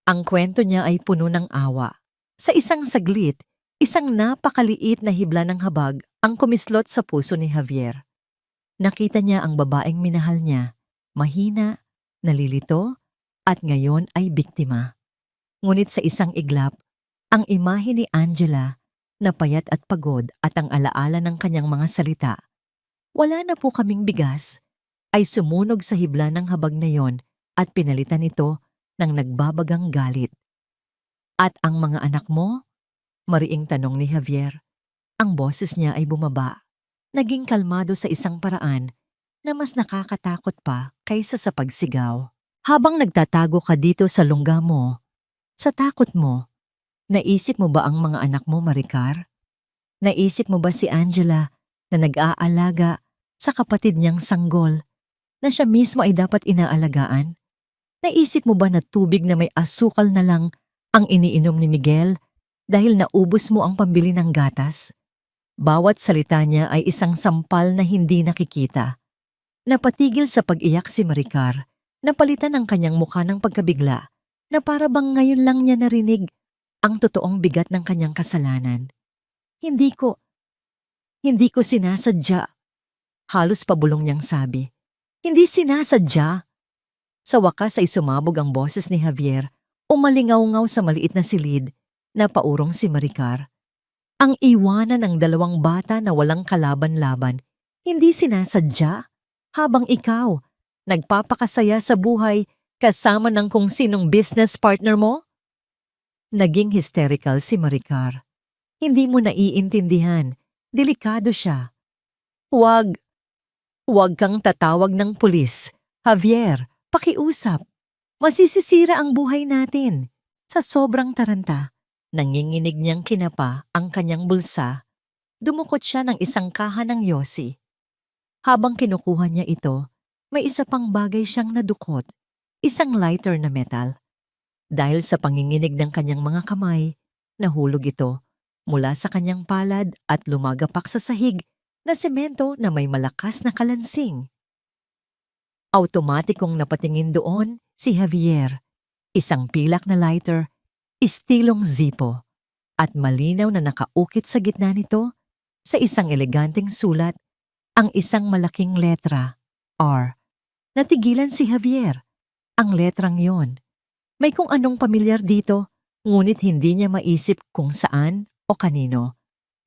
[SPEAKER 1] Ang kwento niya ay puno ng awa. Sa isang saglit, isang napakaliit na hibla ng habag ang kumislot sa puso ni Javier. Nakita niya ang babaeng minahal niya, mahina, nalilito, at ngayon ay biktima. Ngunit sa isang iglap, ang imahe ni Angela na payat at pagod at ang alaala ng kanyang mga salita, wala na po kaming bigas, ay sumunog sa hibla ng habag na yon at pinalitan ito ng nagbabagang galit. At ang mga anak mo? Mariing tanong ni Javier. Ang boses niya ay bumaba, naging kalmado sa isang paraan na mas nakakatakot pa kaysa sa pagsigaw. Habang nagtatago ka dito sa lungga mo, sa takot mo, naisip mo ba ang mga anak mo, Maricar? Naisip mo ba si Angela na nag-aalaga sa kapatid niyang sanggol na siya mismo ay dapat inaalagaan? Naisip mo ba na tubig na may asukal na lang ang iniinom ni Miguel dahil naubos mo ang pambili ng gatas? Bawat salita niya ay isang sampal na hindi nakikita. Napatigil sa pag-iyak si Maricar, napalitan ang kanyang mukha ng pagkabigla na para bang ngayon lang niya narinig ang totoong bigat ng kanyang kasalanan. Hindi ko sinasadya. Halos pabulong niyang sabi. Hindi sinasadya. Sa wakas ay sumabog ang boses ni Javier, umalingaw-ngaw sa maliit na silid na paurong si Maricar. Ang iwanan ng dalawang bata na walang kalaban-laban, hindi sinasadya, habang ikaw, nagpapakasaya sa buhay kasama ng kung sinong business partner mo? Naging hysterical si Maricar. Hindi mo naiintindihan, delikado siya. Huwag kang tatawag ng pulis. Javier, pakiusap. Masisisira ang buhay natin. Sa sobrang taranta, nanginginig niyang kinapa ang kanyang bulsa. Dumukot siya ng isang kaha ng yosi. Habang kinukuha niya ito, may isa pang bagay siyang nadukot, isang lighter na metal. Dahil sa panginginig ng kanyang mga kamay, nahulog ito mula sa kanyang palad at lumagapak sa sahig na semento na may malakas na kalansing. Automatikong napatingin doon si Javier, isang pilak na lighter, istilong Zippo, at malinaw na nakaukit sa gitna nito sa isang eleganteng sulat ang isang malaking letra, R. Natigilan si Javier. Ang letrang yon. May kung anong pamilyar dito, ngunit hindi niya maisip kung saan o kanino.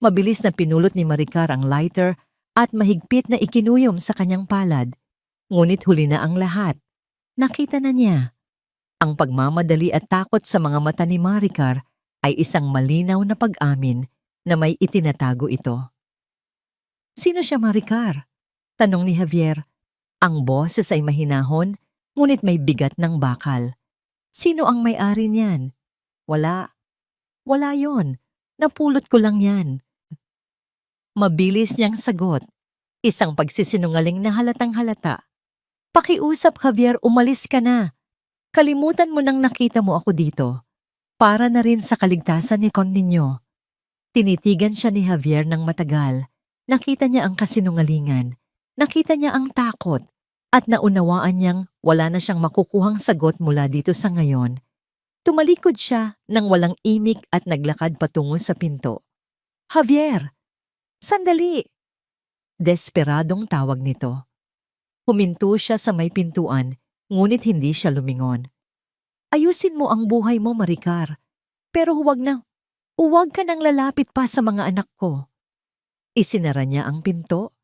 [SPEAKER 1] Mabilis na pinulot ni Maricar ang lighter at mahigpit na ikinuyom sa kanyang palad. Ngunit huli na ang lahat. Nakita na niya. Ang pagmamadali at takot sa mga mata ni Maricar ay isang malinaw na pag-amin na may itinatago ito. Sino siya, Maricar? Tanong ni Javier. Ang boses ay mahinahon, ngunit may bigat ng bakal. Sino ang may-ari niyan? Wala yon. Napulot ko lang yan. Mabilis niyang sagot. Isang pagsisinungaling na halatang halata. Pakiusap, Javier, umalis ka na. Kalimutan mo nang nakita mo ako dito. Para na rin sa kaligtasan ni Con ninyo. Tinitigan siya ni Javier ng matagal. Nakita niya ang kasinungalingan. Nakita niya ang takot. At naunawaan niyang wala na siyang makukuhang sagot mula dito sa ngayon. Tumalikod siya nang walang imik at naglakad patungo sa pinto. Javier! Sandali! Desperadong tawag nito. Huminto siya sa may pintuan, ngunit hindi siya lumingon. Ayusin mo ang buhay mo, Maricar. Pero huwag ka nang lalapit pa sa mga anak ko. Isinara niya ang pinto.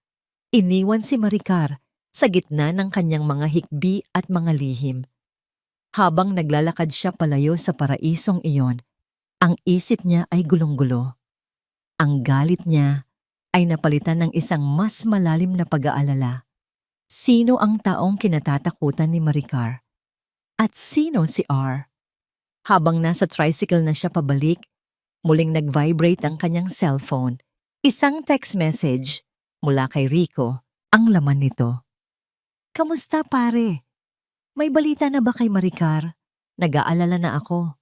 [SPEAKER 1] Iniwan si Maricar sa gitna ng kanyang mga hikbi at mga lihim. Habang naglalakad siya palayo sa paraisong iyon, ang isip niya ay gulong-gulo. Ang galit niya ay napalitan ng isang mas malalim na pag-aalala. Sino ang taong kinatatakutan ni Maricar? At sino si R? Habang nasa tricycle na siya pabalik, muling nag-vibrate ang kanyang cellphone. Isang text message mula kay Rico ang laman nito. Kamusta pare? May balita na ba kay Maricar? Nag-aalala na ako.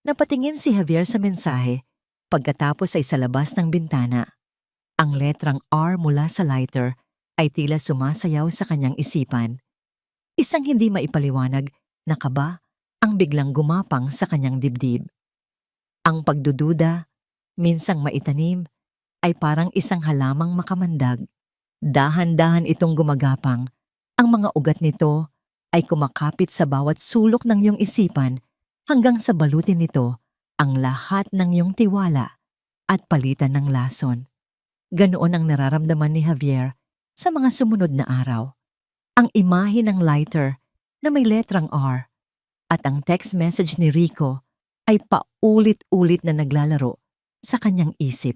[SPEAKER 1] Napatingin si Javier sa mensahe pagkatapos ay sa labas ng bintana. Ang letrang R mula sa lighter ay tila sumasayaw sa kanyang isipan. Isang hindi maipaliwanag na kaba ang biglang gumapang sa kanyang dibdib. Ang pagdududa, minsang maitanim, ay parang isang halamang makamandag. Dahan-dahan itong gumagapang. Ang mga ugat nito ay kumakapit sa bawat sulok ng iyong isipan hanggang sa balutin nito ang lahat ng iyong tiwala at palitan ng lason. Ganoon ang nararamdaman ni Javier sa mga sumunod na araw. Ang imahe ng lighter na may letrang R at ang text message ni Rico ay paulit-ulit na naglalaro sa kanyang isip.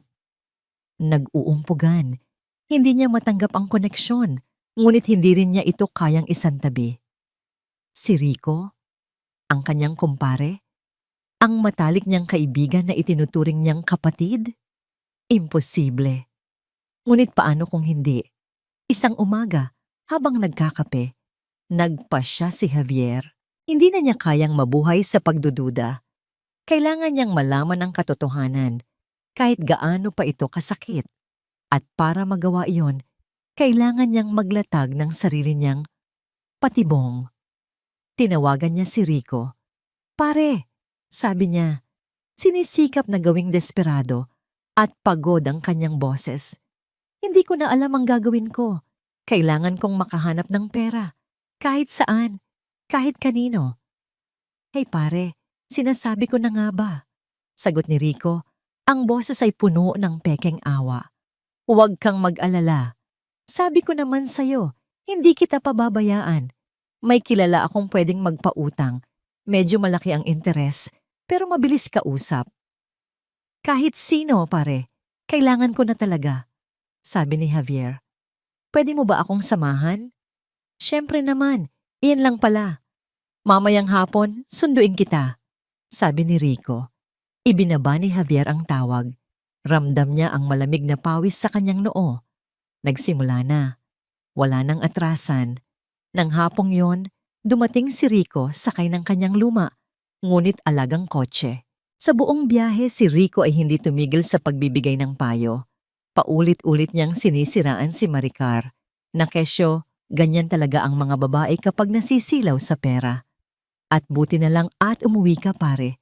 [SPEAKER 1] Nag-uumpugan. Hindi niya matanggap ang koneksyon, ngunit hindi rin niya ito kayang isantabi. Si Rico, ang kanyang kumpare, ang matalik niyang kaibigan na itinuturing niyang kapatid? Imposible. Ngunit paano kung hindi? Isang umaga, habang nagkakape, nagpasya si Javier. Hindi na niya kayang mabuhay sa pagdududa. Kailangan niyang malaman ang katotohanan, kahit gaano pa ito kasakit. At para magawa iyon, kailangan niyang maglatag ng sarili niyang patibong. Tinawagan niya si Rico. Pare, sabi niya, sinisikap na gawing desperado at pagod ang kanyang boses. Hindi ko na alam ang gagawin ko. Kailangan kong makahanap ng pera. Kahit saan, kahit kanino. Hey pare, sinasabi ko na nga ba? Sagot ni Rico, ang boses ay puno ng pekeng awa. Huwag kang mag-alala. Sabi ko naman sa'yo, hindi kita pababayaan. May kilala akong pwedeng magpautang. Medyo malaki ang interes, pero mabilis kausap. Kahit sino, pare, kailangan ko na talaga. Sabi ni Javier. Pwede mo ba akong samahan? Siyempre naman, iyan lang pala. Mamayang hapon, sunduin kita. Sabi ni Rico. Ibinaba ni Javier ang tawag. Ramdam niya ang malamig na pawis sa kanyang noo. Nagsimula na. Wala nang atrasan. Nang hapong yon, dumating si Rico sakay ng kanyang luma, ngunit alagang kotse. Sa buong biyahe si Rico ay hindi tumigil sa pagbibigay ng payo. Paulit-ulit niyang sinisiraan si Maricar. Na kesyo, ganyan talaga ang mga babae kapag nasisilaw sa pera. At buti na lang at umuwi ka pare.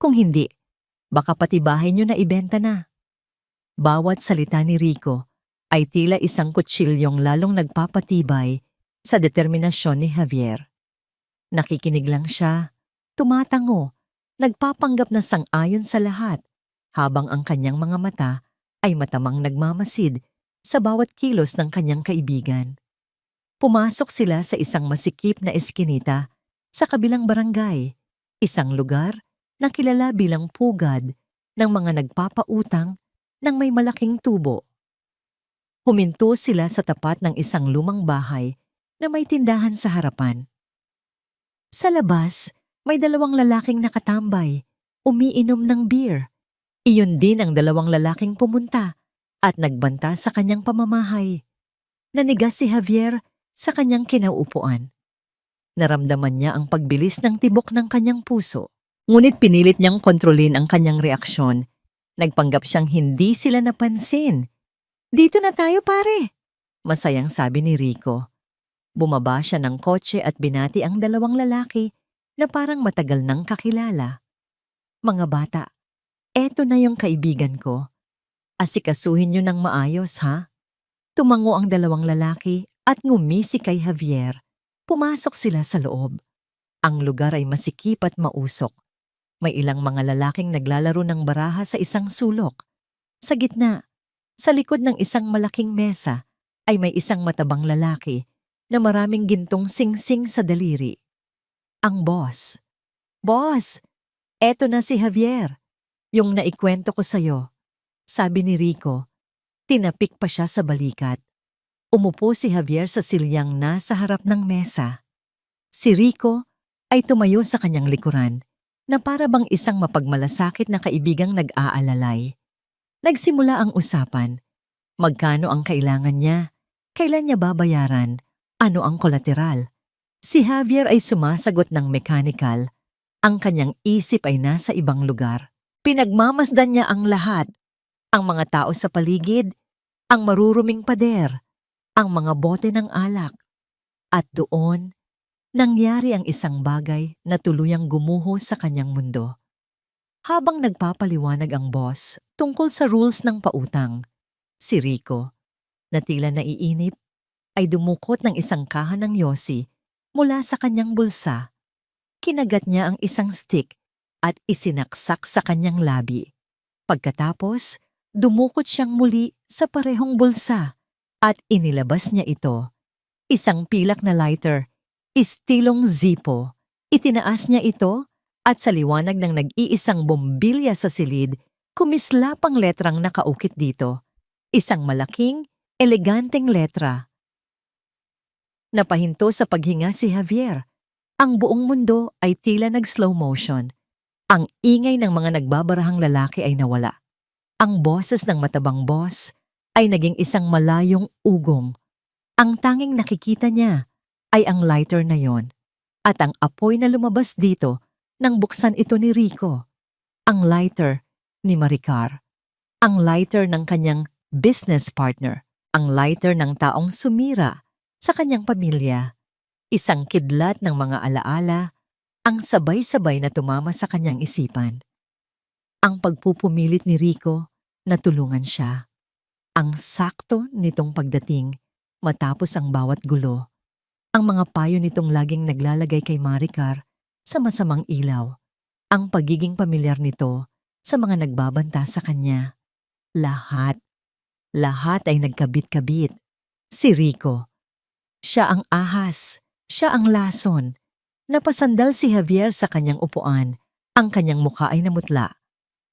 [SPEAKER 1] Kung hindi, baka pati bahay niyo na ibenta na. Bawat salita ni Rico ay tila isang kutsilyong lalong nagpapatibay sa determinasyon ni Javier. Nakikinig lang siya, tumatango, nagpapanggap na sang-ayon sa lahat, habang ang kanyang mga mata ay matamang nagmamasid sa bawat kilos ng kanyang kaibigan. Pumasok sila sa isang masikip na eskinita sa kabilang barangay, isang lugar na kilala bilang pugad ng mga nagpapautang ng may malaking tubo. Huminto sila sa tapat ng isang lumang bahay na may tindahan sa harapan. Sa labas, may dalawang lalaking nakatambay, umiinom ng beer. Iyon din ang dalawang lalaking pumunta at nagbanta sa kanyang pamamahay. Nanigas si Javier sa kanyang kinauupuan. Naramdaman niya ang pagbilis ng tibok ng kanyang puso. Ngunit pinilit niyang kontrolin ang kanyang reaksyon. Nagpanggap siyang hindi sila napansin. Dito na tayo pare, masayang sabi ni Rico. Bumaba siya ng kotse at binati ang dalawang lalaki na parang matagal nang kakilala. Mga bata, eto na yung kaibigan ko. Asikasuhin niyo ng maayos ha? Tumango ang dalawang lalaki at ngumisi kay Javier. Pumasok sila sa loob. Ang lugar ay masikip at mausok. May ilang mga lalaking naglalaro ng baraha sa isang sulok. Sa gitna, sa likod ng isang malaking mesa, ay may isang matabang lalaki na maraming gintong singsing sa daliri. Ang boss. Boss, eto na si Javier. Yung naikwento ko sa'yo. Sabi ni Rico. Tinapik pa siya sa balikat. Umupo si Javier sa silyang nasa harap ng mesa. Si Rico ay tumayo sa kanyang likuran na para bang isang mapagmalasakit na kaibigang nag-aalalay. Nagsimula ang usapan. Magkano ang kailangan niya? Kailan niya babayaran? Ano ang kolateral? Si Javier ay sumasagot ng mechanical. Ang kanyang isip ay nasa ibang lugar. Pinagmamasdan niya ang lahat. Ang mga tao sa paligid, ang maruruming pader, ang mga bote ng alak. At doon, nangyari ang isang bagay na tuluyang gumuho sa kanyang mundo. Habang nagpapaliwanag ang boss tungkol sa rules ng pautang, si Rico, na tila naiinip, ay dumukot ng isang kahan ng yosi mula sa kanyang bulsa. Kinagat niya ang isang stick at isinaksak sa kanyang labi. Pagkatapos, dumukot siyang muli sa parehong bulsa at inilabas niya ito. Isang pilak na lighter, istilong Zippo. Itinaas niya ito at sa liwanag ng nag-iisang bombilya sa silid, kumislap ang letrang nakaukit dito. Isang malaking, eleganteng letra. Napahinto sa paghinga si Javier. Ang buong mundo ay tila nag-slow motion. Ang ingay ng mga nagbabarahang lalaki ay nawala. Ang boses ng matabang boss ay naging isang malayong ugong. Ang tanging nakikita niya ay ang lighter na yon at ang apoy na lumabas dito nang buksan ito ni Rico. Ang lighter ni Maricar. Ang lighter ng kanyang business partner. Ang lighter ng taong sumira sa kanyang pamilya. Isang kidlat ng mga alaala ang sabay-sabay na tumama sa kanyang isipan. Ang pagpupumilit ni Rico na tulungan siya. Ang sakto nitong pagdating matapos ang bawat gulo. Ang mga payo nitong laging naglalagay kay Maricar sa masamang ilaw. Ang pagiging pamilyar nito sa mga nagbabanta sa kanya. Lahat ay nagkabit-kabit. Si Rico. Siya ang ahas. Siya ang lason. Napasandal si Javier sa kanyang upuan. Ang kanyang mukha ay namutla.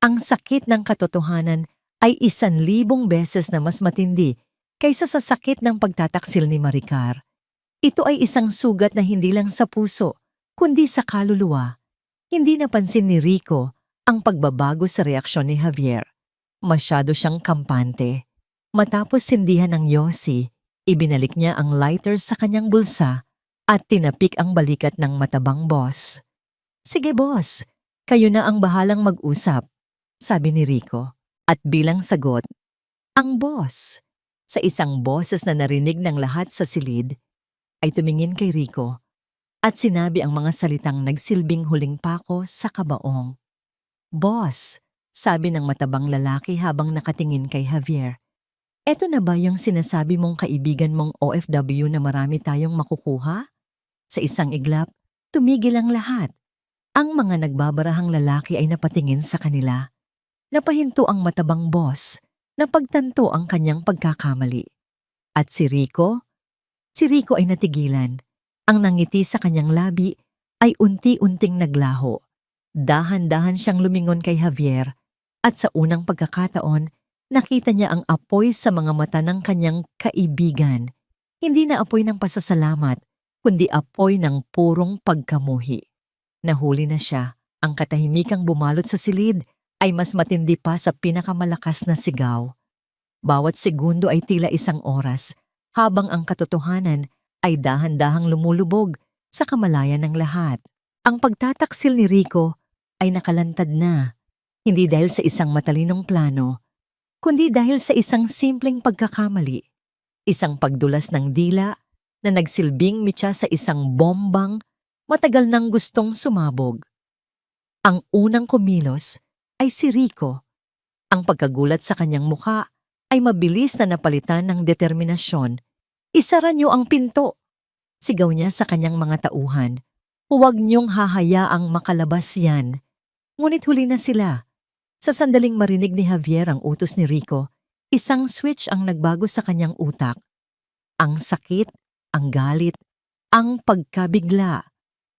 [SPEAKER 1] Ang sakit ng katotohanan ay 1,000 beses na mas matindi kaysa sa sakit ng pagtataksil ni Maricar. Ito ay isang sugat na hindi lang sa puso, kundi sa kaluluwa. Hindi napansin ni Rico ang pagbabago sa reaksyon ni Javier. Masyado siyang kampante. Matapos sindihan ng yosi, ibinalik niya ang lighter sa kanyang bulsa at tinapik ang balikat ng matabang boss. Sige boss, kayo na ang bahalang mag-usap, sabi ni Rico. At bilang sagot, ang boss, sa isang boses na narinig ng lahat sa silid, ay tumingin kay Rico at sinabi ang mga salitang nagsilbing huling pako sa kabaong. Boss, sabi ng matabang lalaki habang nakatingin kay Javier, eto na ba yung sinasabi mong kaibigan mong OFW na marami tayong makukuha? Sa isang iglap, tumigil ang lahat. Ang mga nagbabarahang lalaki ay napatingin sa kanila. Napahinto ang matabang boss na pagtanto ang kanyang pagkakamali. At si Rico ay natigilan. Ang nangiti sa kanyang labi ay unti-unting naglaho. Dahan-dahan siyang lumingon kay Javier at sa unang pagkakataon, nakita niya ang apoy sa mga mata ng kanyang kaibigan. Hindi na apoy ng pasasalamat, kundi apoy ng purong pagkamuhi. Nahuli na siya. Ang katahimikang bumalot sa silid ay mas matindi pa sa pinakamalakas na sigaw. Bawat segundo ay tila isang oras, habang ang katotohanan ay dahan-dahang lumulubog sa kamalayan ng lahat. Ang pagtataksil ni Rico ay nakalantad na, hindi dahil sa isang matalinong plano, kundi dahil sa isang simpleng pagkakamali. Isang pagdulas ng dila na nagsilbing mitya sa isang bombang matagal nang gustong sumabog. Ang unang kumilos ay si Rico. Ang pagkagulat sa kanyang mukha ay mabilis na napalitan ng determinasyon. Isara niyo ang pinto! Sigaw niya sa kanyang mga tauhan. Huwag niyong hahayaang makalabas yan. Ngunit huli na sila. Sa sandaling marinig ni Javier ang utos ni Rico, isang switch ang nagbago sa kanyang utak. Ang sakit, ang galit, ang pagkabigla.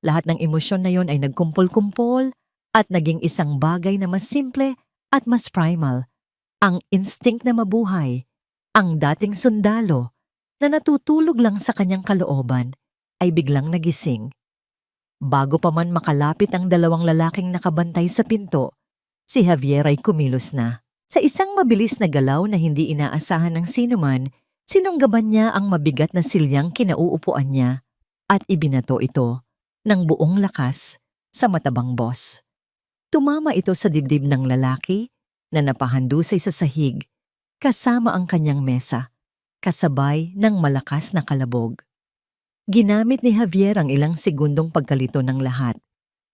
[SPEAKER 1] Lahat ng emosyon na yon ay nagkumpol-kumpol at naging isang bagay na mas simple at mas primal. Ang instinct na mabuhay, ang dating sundalo na natutulog lang sa kanyang kalooban ay biglang nagising. Bago pa man makalapit ang dalawang lalaking nakabantay sa pinto, si Javier ay kumilos na. Sa isang mabilis na galaw na hindi inaasahan ng sinuman, sinunggaban niya ang mabigat na silyang kinauupuan niya at ibinato ito ng buong lakas sa matabang boss. Tumama ito sa dibdib ng lalaki na napahandusay sa sahig kasama ang kanyang mesa, kasabay ng malakas na kalabog. Ginamit ni Javier ang ilang segundong pagkalito ng lahat.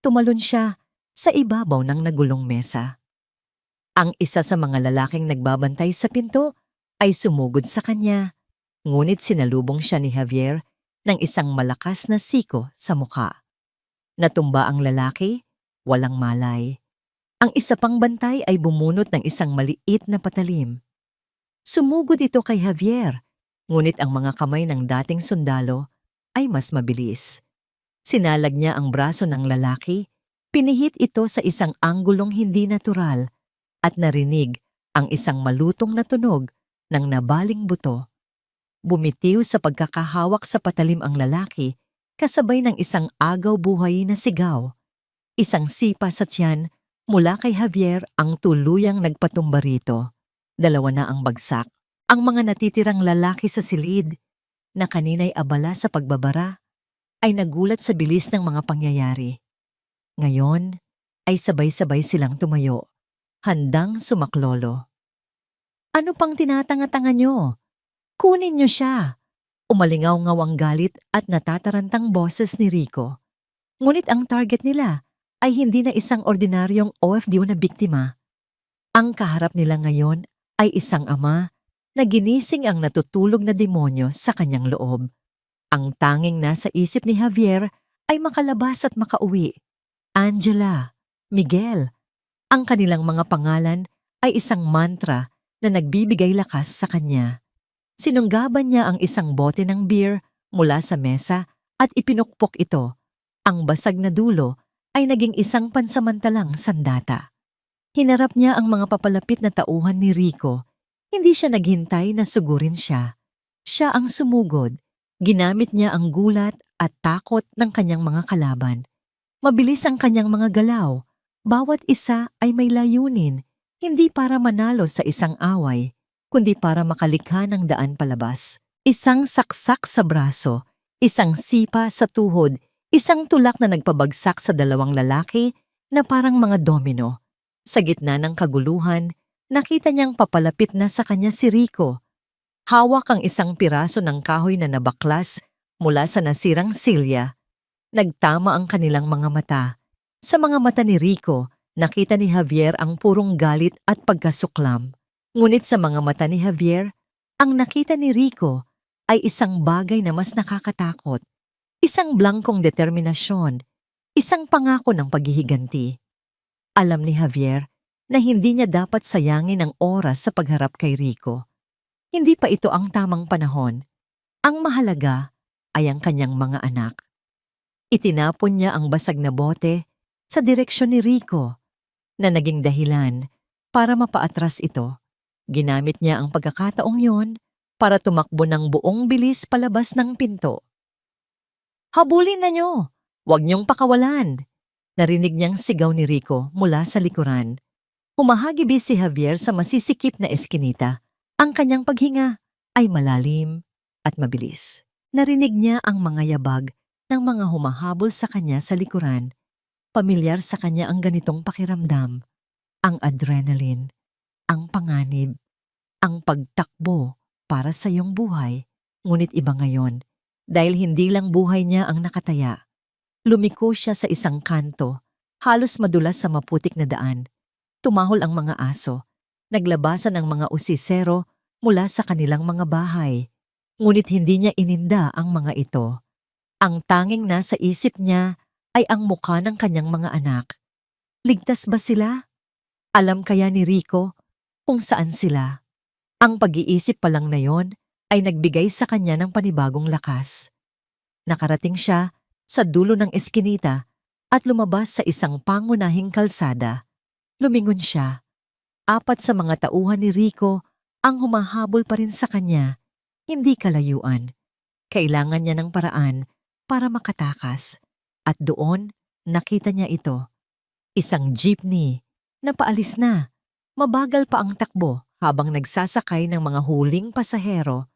[SPEAKER 1] Tumalon siya sa ibabaw ng nagulong mesa. Ang isa sa mga lalaking nagbabantay sa pinto ay sumugod sa kanya, ngunit sinalubong siya ni Javier ng isang malakas na siko sa mukha. Natumba ang lalaki, walang malay. Ang isa pang bantay ay bumunot ng isang maliit na patalim. Sumugod ito kay Javier, ngunit ang mga kamay ng dating sundalo ay mas mabilis. Sinalag niya ang braso ng lalaki, pinihit ito sa isang anggulong hindi natural at narinig ang isang malutong na tunog ng nabaling buto. Bumitiw sa pagkakahawak sa patalim ang lalaki kasabay ng isang agaw buhay na sigaw. Isang sipa sa tiyan mula kay Javier ang tuluyang nagpatumba rito. Dalawa na ang bagsak. Ang mga natitirang lalaki sa silid na kanina'y abala sa pagbabara ay nagulat sa bilis ng mga pangyayari. Ngayon ay sabay-sabay silang tumayo, handang sumaklolo. Ano pang tinatanga-tanga nyo? Kunin nyo siya! Umalingaw-ngaw ang galit at natatarantang boses ni Rico. Ngunit ang target nila ay hindi na isang ordinaryong OFW na biktima. Ang kaharap nila ngayon ay isang ama na ginising ang natutulog na demonyo sa kanyang loob. Ang tanging nasa isip ni Javier ay makalabas at makauwi. Angela, Miguel, ang kanilang mga pangalan ay isang mantra na nagbibigay lakas sa kanya. Sinunggaban niya ang isang bote ng beer mula sa mesa at ipinukpok ito. Ang basag na dulo ay naging isang pansamantalang sandata. Hinarap niya ang mga papalapit na tauhan ni Rico. Hindi siya naghintay na sugurin siya. Siya ang sumugod. Ginamit niya ang gulat at takot ng kanyang mga kalaban. Mabilis ang kanyang mga galaw. Bawat isa ay may layunin, hindi para manalo sa isang away, kundi para makalikha ng daan palabas. Isang saksak sa braso, isang sipa sa tuhod, isang tulak na nagpabagsak sa dalawang lalaki na parang mga domino. Sa gitna ng kaguluhan, nakita niyang papalapit na sa kanya si Rico. Hawak ang isang piraso ng kahoy na nabaklas mula sa nasirang silya. Nagtama ang kanilang mga mata. Sa mga mata ni Rico, nakita ni Javier ang purong galit at pagkasuklam. Ngunit sa mga mata ni Javier, ang nakita ni Rico ay isang bagay na mas nakakatakot. Isang blangkong determinasyon, isang pangako ng paghihiganti. Alam ni Javier na hindi niya dapat sayangin ang oras sa pagharap kay Rico. Hindi pa ito ang tamang panahon. Ang mahalaga ay ang kanyang mga anak. Itinapon niya ang basag na bote sa direksyon ni Rico na naging dahilan para mapaatras ito. Ginamit niya ang pagkakataong yon para tumakbo ng buong bilis palabas ng pinto. Habulin na nyo! Huwag niyong pakawalan! Narinig niyang sigaw ni Rico mula sa likuran. Humahagibis si Javier sa masisikip na eskinita. Ang kanyang paghinga ay malalim at mabilis. Narinig niya ang mga yabag ng mga humahabol sa kanya sa likuran. Pamilyar sa kanya ang ganitong pakiramdam. Ang adrenaline, ang panganib, ang pagtakbo para sa iyong buhay. Ngunit iba ngayon, dahil hindi lang buhay niya ang nakataya. Lumiko siya sa isang kanto, halos madulas sa maputik na daan. Tumahol ang mga aso. Naglabasan ang mga usisero mula sa kanilang mga bahay. Ngunit hindi niya ininda ang mga ito. Ang tanging nasa isip niya ay ang mukha ng kanyang mga anak. Ligtas ba sila? Alam kaya ni Rico kung saan sila? Ang pag-iisip pa lang na yon ay nagbigay sa kanya ng panibagong lakas. Nakarating siya sa dulo ng eskinita at lumabas sa isang pangunahing kalsada. Lumingon siya. 4 sa mga tauhan ni Rico ang humahabol pa rin sa kanya, hindi kalayuan. Kailangan niya ng paraan para makatakas. At doon, nakita niya ito. Isang jeepney na paalis na. Mabagal pa ang takbo habang nagsasakay ng mga huling pasahero.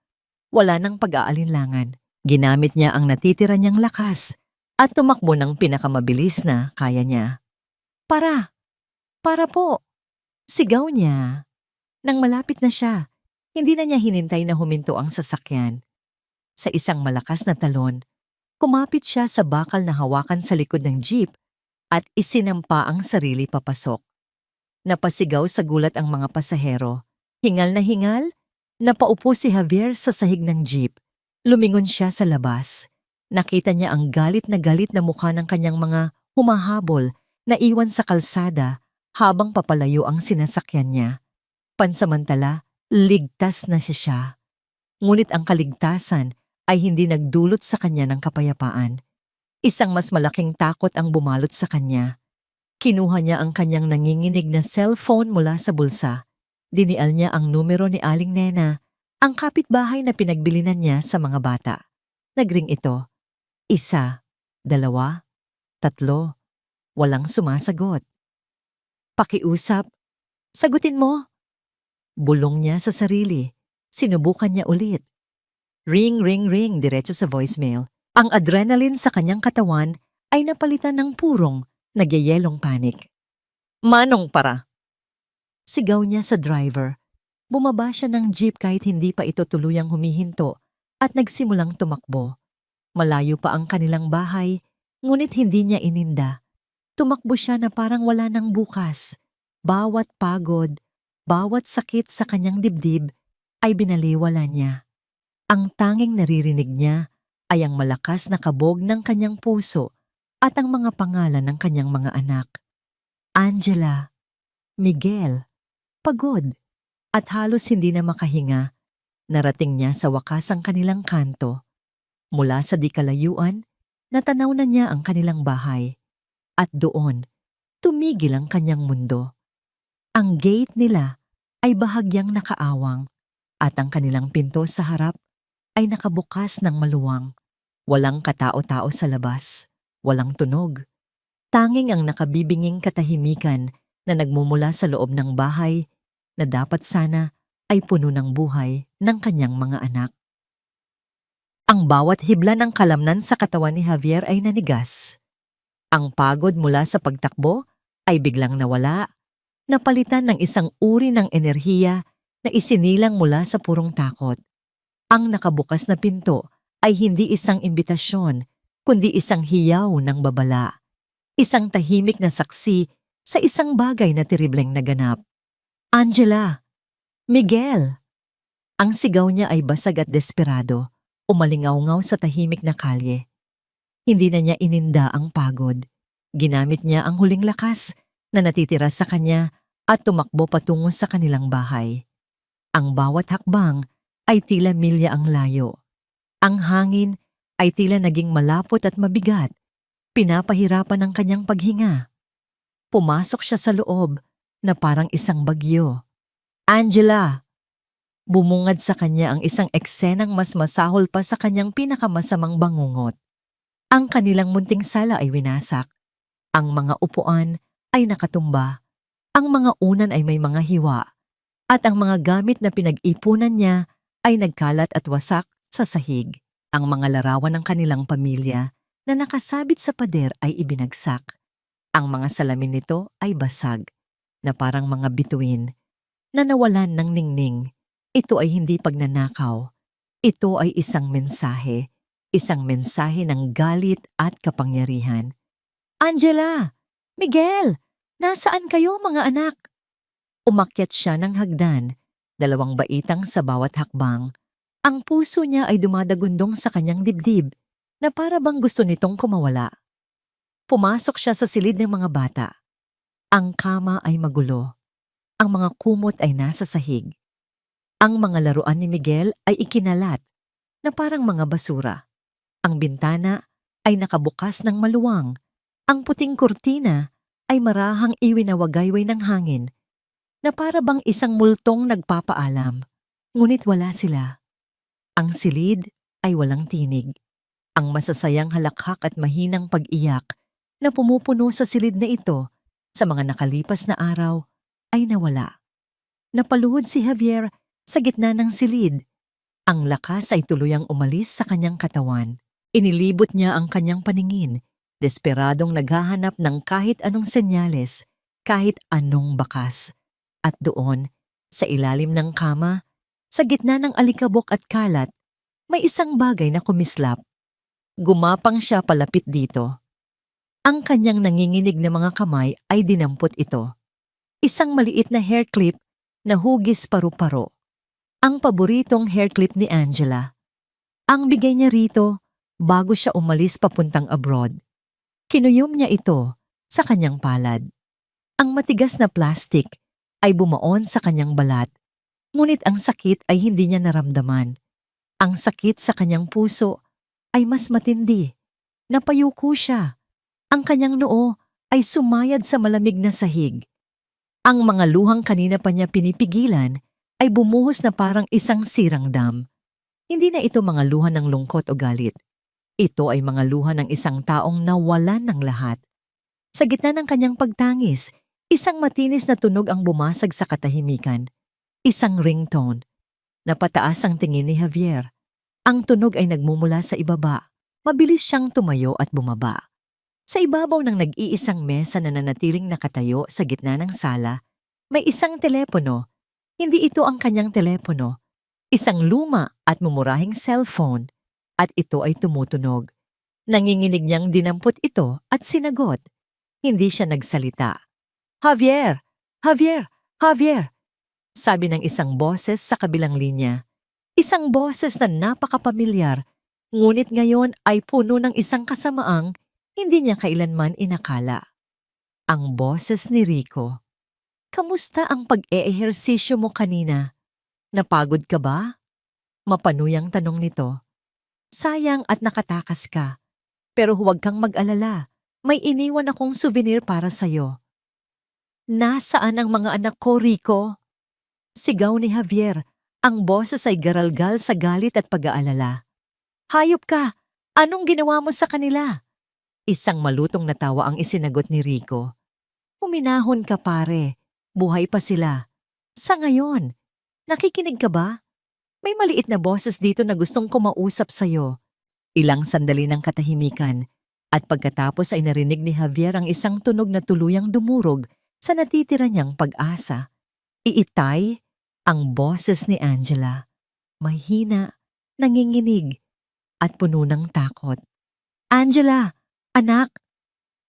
[SPEAKER 1] Wala nang pag-aalinlangan. Ginamit niya ang natitira niyang lakas at tumakbo ng pinakamabilis na kaya niya. Para! Para po! Sigaw niya. Nang malapit na siya, hindi na niya hinintay na huminto ang sasakyan. Sa isang malakas na talon, kumapit siya sa bakal na hawakan sa likod ng jeep at isinampa ang sarili papasok. Napasigaw sa gulat ang mga pasahero. Hingal, napaupo si Javier sa sahig ng jeep. Lumingon siya sa labas. Nakita niya ang galit na mukha ng kanyang mga humahabol na iwan sa kalsada habang papalayo ang sinasakyan niya. Pansamantala, ligtas na siya. Ngunit ang kaligtasan ay hindi nagdulot sa kanya ng kapayapaan. Isang mas malaking takot ang bumalot sa kanya. Kinuha niya ang kanyang nanginginig na cellphone mula sa bulsa. Dinial niya ang numero ni Aling Nena, ang kapitbahay na pinagbilinan niya sa mga bata. Nagring ito. 1, 2, 3. Walang sumasagot. Pakiusap. Sagutin mo. Bulong niya sa sarili. Sinubukan niya ulit. Ring, ring, ring, diretso sa voicemail. Ang adrenaline sa kanyang katawan ay napalitan ng purong, nagyayelong panik. Manong para! Sigaw niya sa driver. Bumaba siya ng jeep kahit hindi pa ito tuluyang humihinto at nagsimulang tumakbo. Malayo pa ang kanilang bahay, ngunit hindi niya ininda. Tumakbo siya na parang wala nang bukas. Bawat pagod, bawat sakit sa kanyang dibdib ay binaliwala niya. Ang tanging naririnig niya ay ang malakas na kabog ng kanyang puso at ang mga pangalan ng kanyang mga anak. Angela, Miguel, pagod, at halos hindi na makahinga. Narating niya sa wakas ang kanilang kanto. Mula sa di kalayuan, natanaw na niya ang kanilang bahay. At doon, tumigil ang kanyang mundo. Ang gate nila ay bahagyang nakaawang at ang kanilang pinto sa harap ay nakabukas ng maluwang. Walang katao-tao sa labas, walang tunog. Tanging ang nakabibinging katahimikan na nagmumula sa loob ng bahay na dapat sana ay puno ng buhay ng kanyang mga anak. Ang bawat hibla ng kalamnan sa katawan ni Javier ay nanigas. Ang pagod mula sa pagtakbo ay biglang nawala, napalitan ng isang uri ng enerhiya na isinilang mula sa purong takot. Ang nakabukas na pinto ay hindi isang imbitasyon, kundi isang hiyaw ng babala. Isang tahimik na saksi sa isang bagay na teribleng naganap. Angela! Miguel! Ang sigaw niya ay basag at desperado, umalingaw-ngaw sa tahimik na kalye. Hindi na niya ininda ang pagod. Ginamit niya ang huling lakas na natitira sa kanya at tumakbo patungo sa kanilang bahay. Ang bawat hakbang ay tila milya ang layo. Ang hangin ay tila naging malapot at mabigat, pinapahirapan ang kanyang paghinga. Pumasok siya sa loob na parang isang bagyo. Angela! Bumungad sa kanya ang isang eksenang mas masahol pa sa kanyang pinakamasamang bangungot. Ang kanilang munting sala ay winasak. Ang mga upuan ay nakatumba. Ang mga unan ay may mga hiwa. At ang mga gamit na pinag-ipunan niya ay nagkalat at wasak sa sahig. Ang mga larawan ng kanilang pamilya na nakasabit sa pader ay ibinagsak. Ang mga salamin nito ay basag, na parang mga bituin, na nawalan ng ningning. Ito ay hindi pagnanakaw. Ito ay isang mensahe ng galit at kapangyarihan. Angela! Miguel! Nasaan kayo mga anak? Umakyat siya ng hagdan, 2 baitang sa bawat hakbang. Ang puso niya ay dumadagundong sa kanyang dibdib na para bang gusto nitong kumawala. Pumasok siya sa silid ng mga bata. Ang kama ay magulo. Ang mga kumot ay nasa sahig. Ang mga laruan ni Miguel ay ikinalat na parang mga basura. Ang bintana ay nakabukas ng maluwang. Ang puting kurtina ay marahang iwinawagayway ng hangin na para bang isang multong nagpapaalam. Ngunit wala sila. Ang silid ay walang tinig. Ang masasayang halakhak at mahinang pag-iyak na pumupuno sa silid na ito sa mga nakalipas na araw ay nawala. Napaluhod si Javier sa gitna ng silid. Ang lakas ay tuluyang umalis sa kanyang katawan. Inilibot niya ang kanyang paningin, desperadong naghahanap ng kahit anong senyales, kahit anong bakas. At doon, sa ilalim ng kama, sa gitna ng alikabok at kalat, may isang bagay na kumislap. Gumapang siya palapit dito. Ang kanyang nanginginig na mga kamay ay dinampot ito. Isang maliit na hair clip na hugis paru-paro. Ang paboritong hair clip ni Angela. Ang bigay niya rito bago siya umalis papuntang abroad. Kinuyom niya ito sa kanyang palad. Ang matigas na plastik ay bumaon sa kanyang balat, ngunit ang sakit ay hindi niya naramdaman. Ang sakit sa kanyang puso ay mas matindi. Napayuko siya. Ang kanyang noo ay sumayad sa malamig na sahig. Ang mga luhang kanina pa niya pinipigilan ay bumuhos na parang isang sirang dam. Hindi na ito mga luha ng lungkot o galit. Ito ay mga luha ng isang taong nawalan ng lahat. Sa gitna ng kanyang pagtangis, isang matinis na tunog ang bumasag sa katahimikan. Isang ringtone. Napataas ang tingin ni Javier. Ang tunog ay nagmumula sa ibaba. Mabilis siyang tumayo at bumaba. Sa ibabaw ng nag-iisang mesa na nanatiling nakatayo sa gitna ng sala, may isang telepono. Hindi ito ang kanyang telepono. Isang luma at mumurahing cellphone. At ito ay tumutunog. Nanginginig niyang dinampot ito at sinagot. Hindi siya nagsalita. Javier! Javier! Javier! Sabi ng isang boses sa kabilang linya. Isang boses na napakapamilyar, ngunit ngayon ay puno ng isang kasamaang hindi niya kailanman inakala. Ang boses ni Rico. Kamusta ang pag-eehersisyo mo kanina? Napagod ka ba? Mapanuyang tanong nito. Sayang at nakatakas ka. Pero huwag kang mag-alala. May iniwan akong souvenir para sa'yo. Nasaan ang mga anak ko, Rico? Sigaw ni Javier. Ang boses ay garalgal sa galit at pag-aalala. Hayop ka! Anong ginawa mo sa kanila? Isang malutong na tawa ang isinagot ni Rico. Huminahon ka pare. Buhay pa sila. Sa ngayon, nakikinig ka ba? May maliit na boses dito na gustong kumausap sa'yo. Ilang sandali ng katahimikan at pagkatapos ay narinig ni Javier ang isang tunog na tuluyang dumurog sa natitira niyang pag-asa. Iitay ang boses ni Angela. Mahina, nanginginig at puno ng takot. Angela! Anak,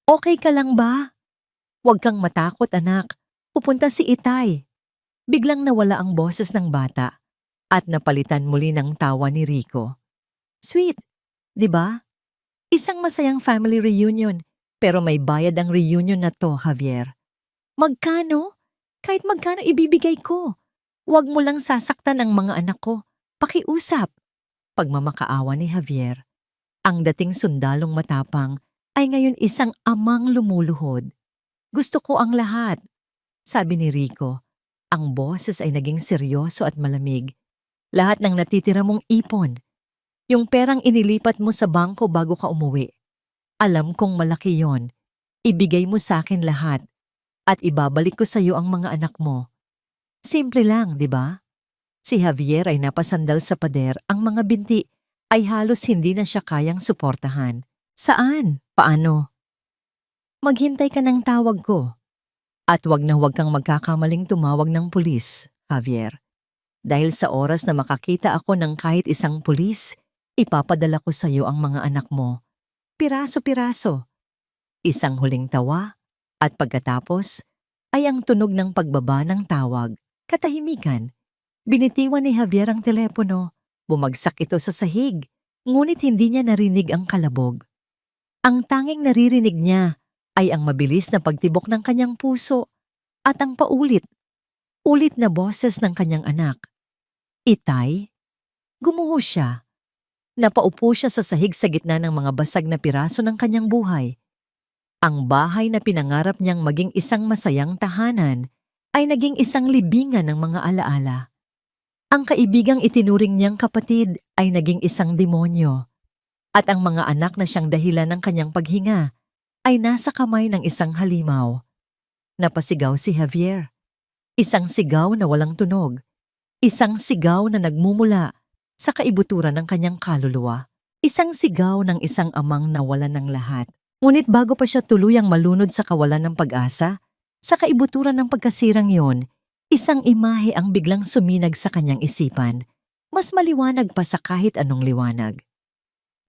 [SPEAKER 1] okay ka lang ba? Huwag kang matakot, anak. Pupunta si Itay. Biglang nawala ang boses ng bata at napalitan muli ng tawa ni Rico. Sweet, di ba? Isang masayang family reunion, pero may bayad ang reunion na to, Javier. Magkano? Kahit magkano ibibigay ko. Huwag mo lang sasaktan ang mga anak ko. Pakiusap. Pagmamakaawa ni Javier. Ang dating sundalong matapang ay ngayon isang amang lumuluhod. Gusto ko ang lahat, sabi ni Rico. Ang boses ay naging seryoso at malamig. Lahat ng natitira mong ipon. Yung perang inilipat mo sa bangko bago ka umuwi. Alam kong malaki yon. Ibigay mo sa akin lahat at ibabalik ko sa iyo ang mga anak mo. Simple lang, di ba? Si Javier ay napasandal sa pader, ang mga binti ay halos hindi na siya kayang suportahan. Saan? Paano? Maghintay ka ng tawag ko. At wag na wag kang magkakamaling tumawag ng pulis, Javier. Dahil sa oras na makakita ako ng kahit isang pulis, ipapadala ko sa iyo ang mga anak mo. Piraso-piraso. Isang huling tawa at pagkatapos ay ang tunog ng pagbaba ng tawag. Katahimikan. Binitiwan ni Javier ang telepono. Bumagsak ito sa sahig, ngunit hindi niya narinig ang kalabog. Ang tanging naririnig niya ay ang mabilis na pagtibok ng kanyang puso at ang paulit-ulit na boses ng kanyang anak. Itay? Gumuho siya. Napaupo siya sa sahig sa gitna ng mga basag na piraso ng kanyang buhay. Ang bahay na pinangarap niyang maging isang masayang tahanan ay naging isang libingan ng mga alaala. Ang kaibigang itinuring niyang kapatid ay naging isang demonyo. At ang mga anak na siyang dahilan ng kanyang paghinga ay nasa kamay ng isang halimaw. Napasigaw si Javier. Isang sigaw na walang tunog. Isang sigaw na nagmumula sa kaibuturan ng kanyang kaluluwa. Isang sigaw ng isang amang nawalan ng lahat. Ngunit bago pa siya tuluyang malunod sa kawalan ng pag-asa, sa kaibuturan ng pagkasirang yon, isang imahe ang biglang suminag sa kanyang isipan, mas maliwanag pa sa kahit anong liwanag.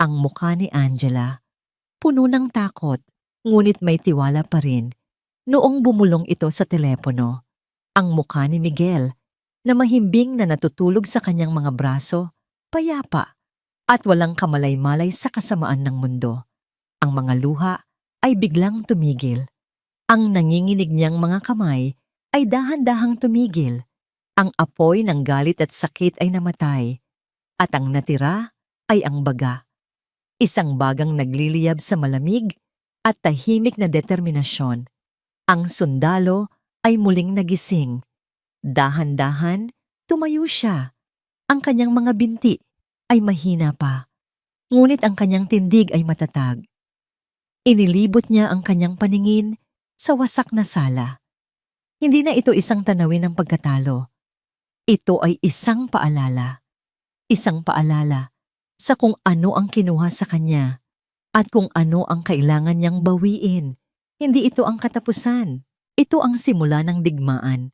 [SPEAKER 1] Ang mukha ni Angela, puno ng takot, ngunit may tiwala pa rin, noong bumulong ito sa telepono. Ang mukha ni Miguel, na mahimbing na natutulog sa kanyang mga braso, payapa, at walang kamalay-malay sa kasamaan ng mundo. Ang mga luha ay biglang tumigil. Ang nanginginig niyang mga kamay ay dahan-dahang tumigil. Ang apoy ng galit at sakit ay namatay. At ang natira ay ang baga. Isang bagang nagliliyab sa malamig at tahimik na determinasyon. Ang sundalo ay muling nagising. Dahan-dahan, tumayo siya. Ang kanyang mga binti ay mahina pa. Ngunit ang kanyang tindig ay matatag. Inilibot niya ang kanyang paningin sa wasak na sala. Hindi na ito isang tanawin ng pagkatalo. Ito ay isang paalala. Isang paalala sa kung ano ang kinuha sa kanya at kung ano ang kailangan niyang bawiin. Hindi ito ang katapusan. Ito ang simula ng digmaan.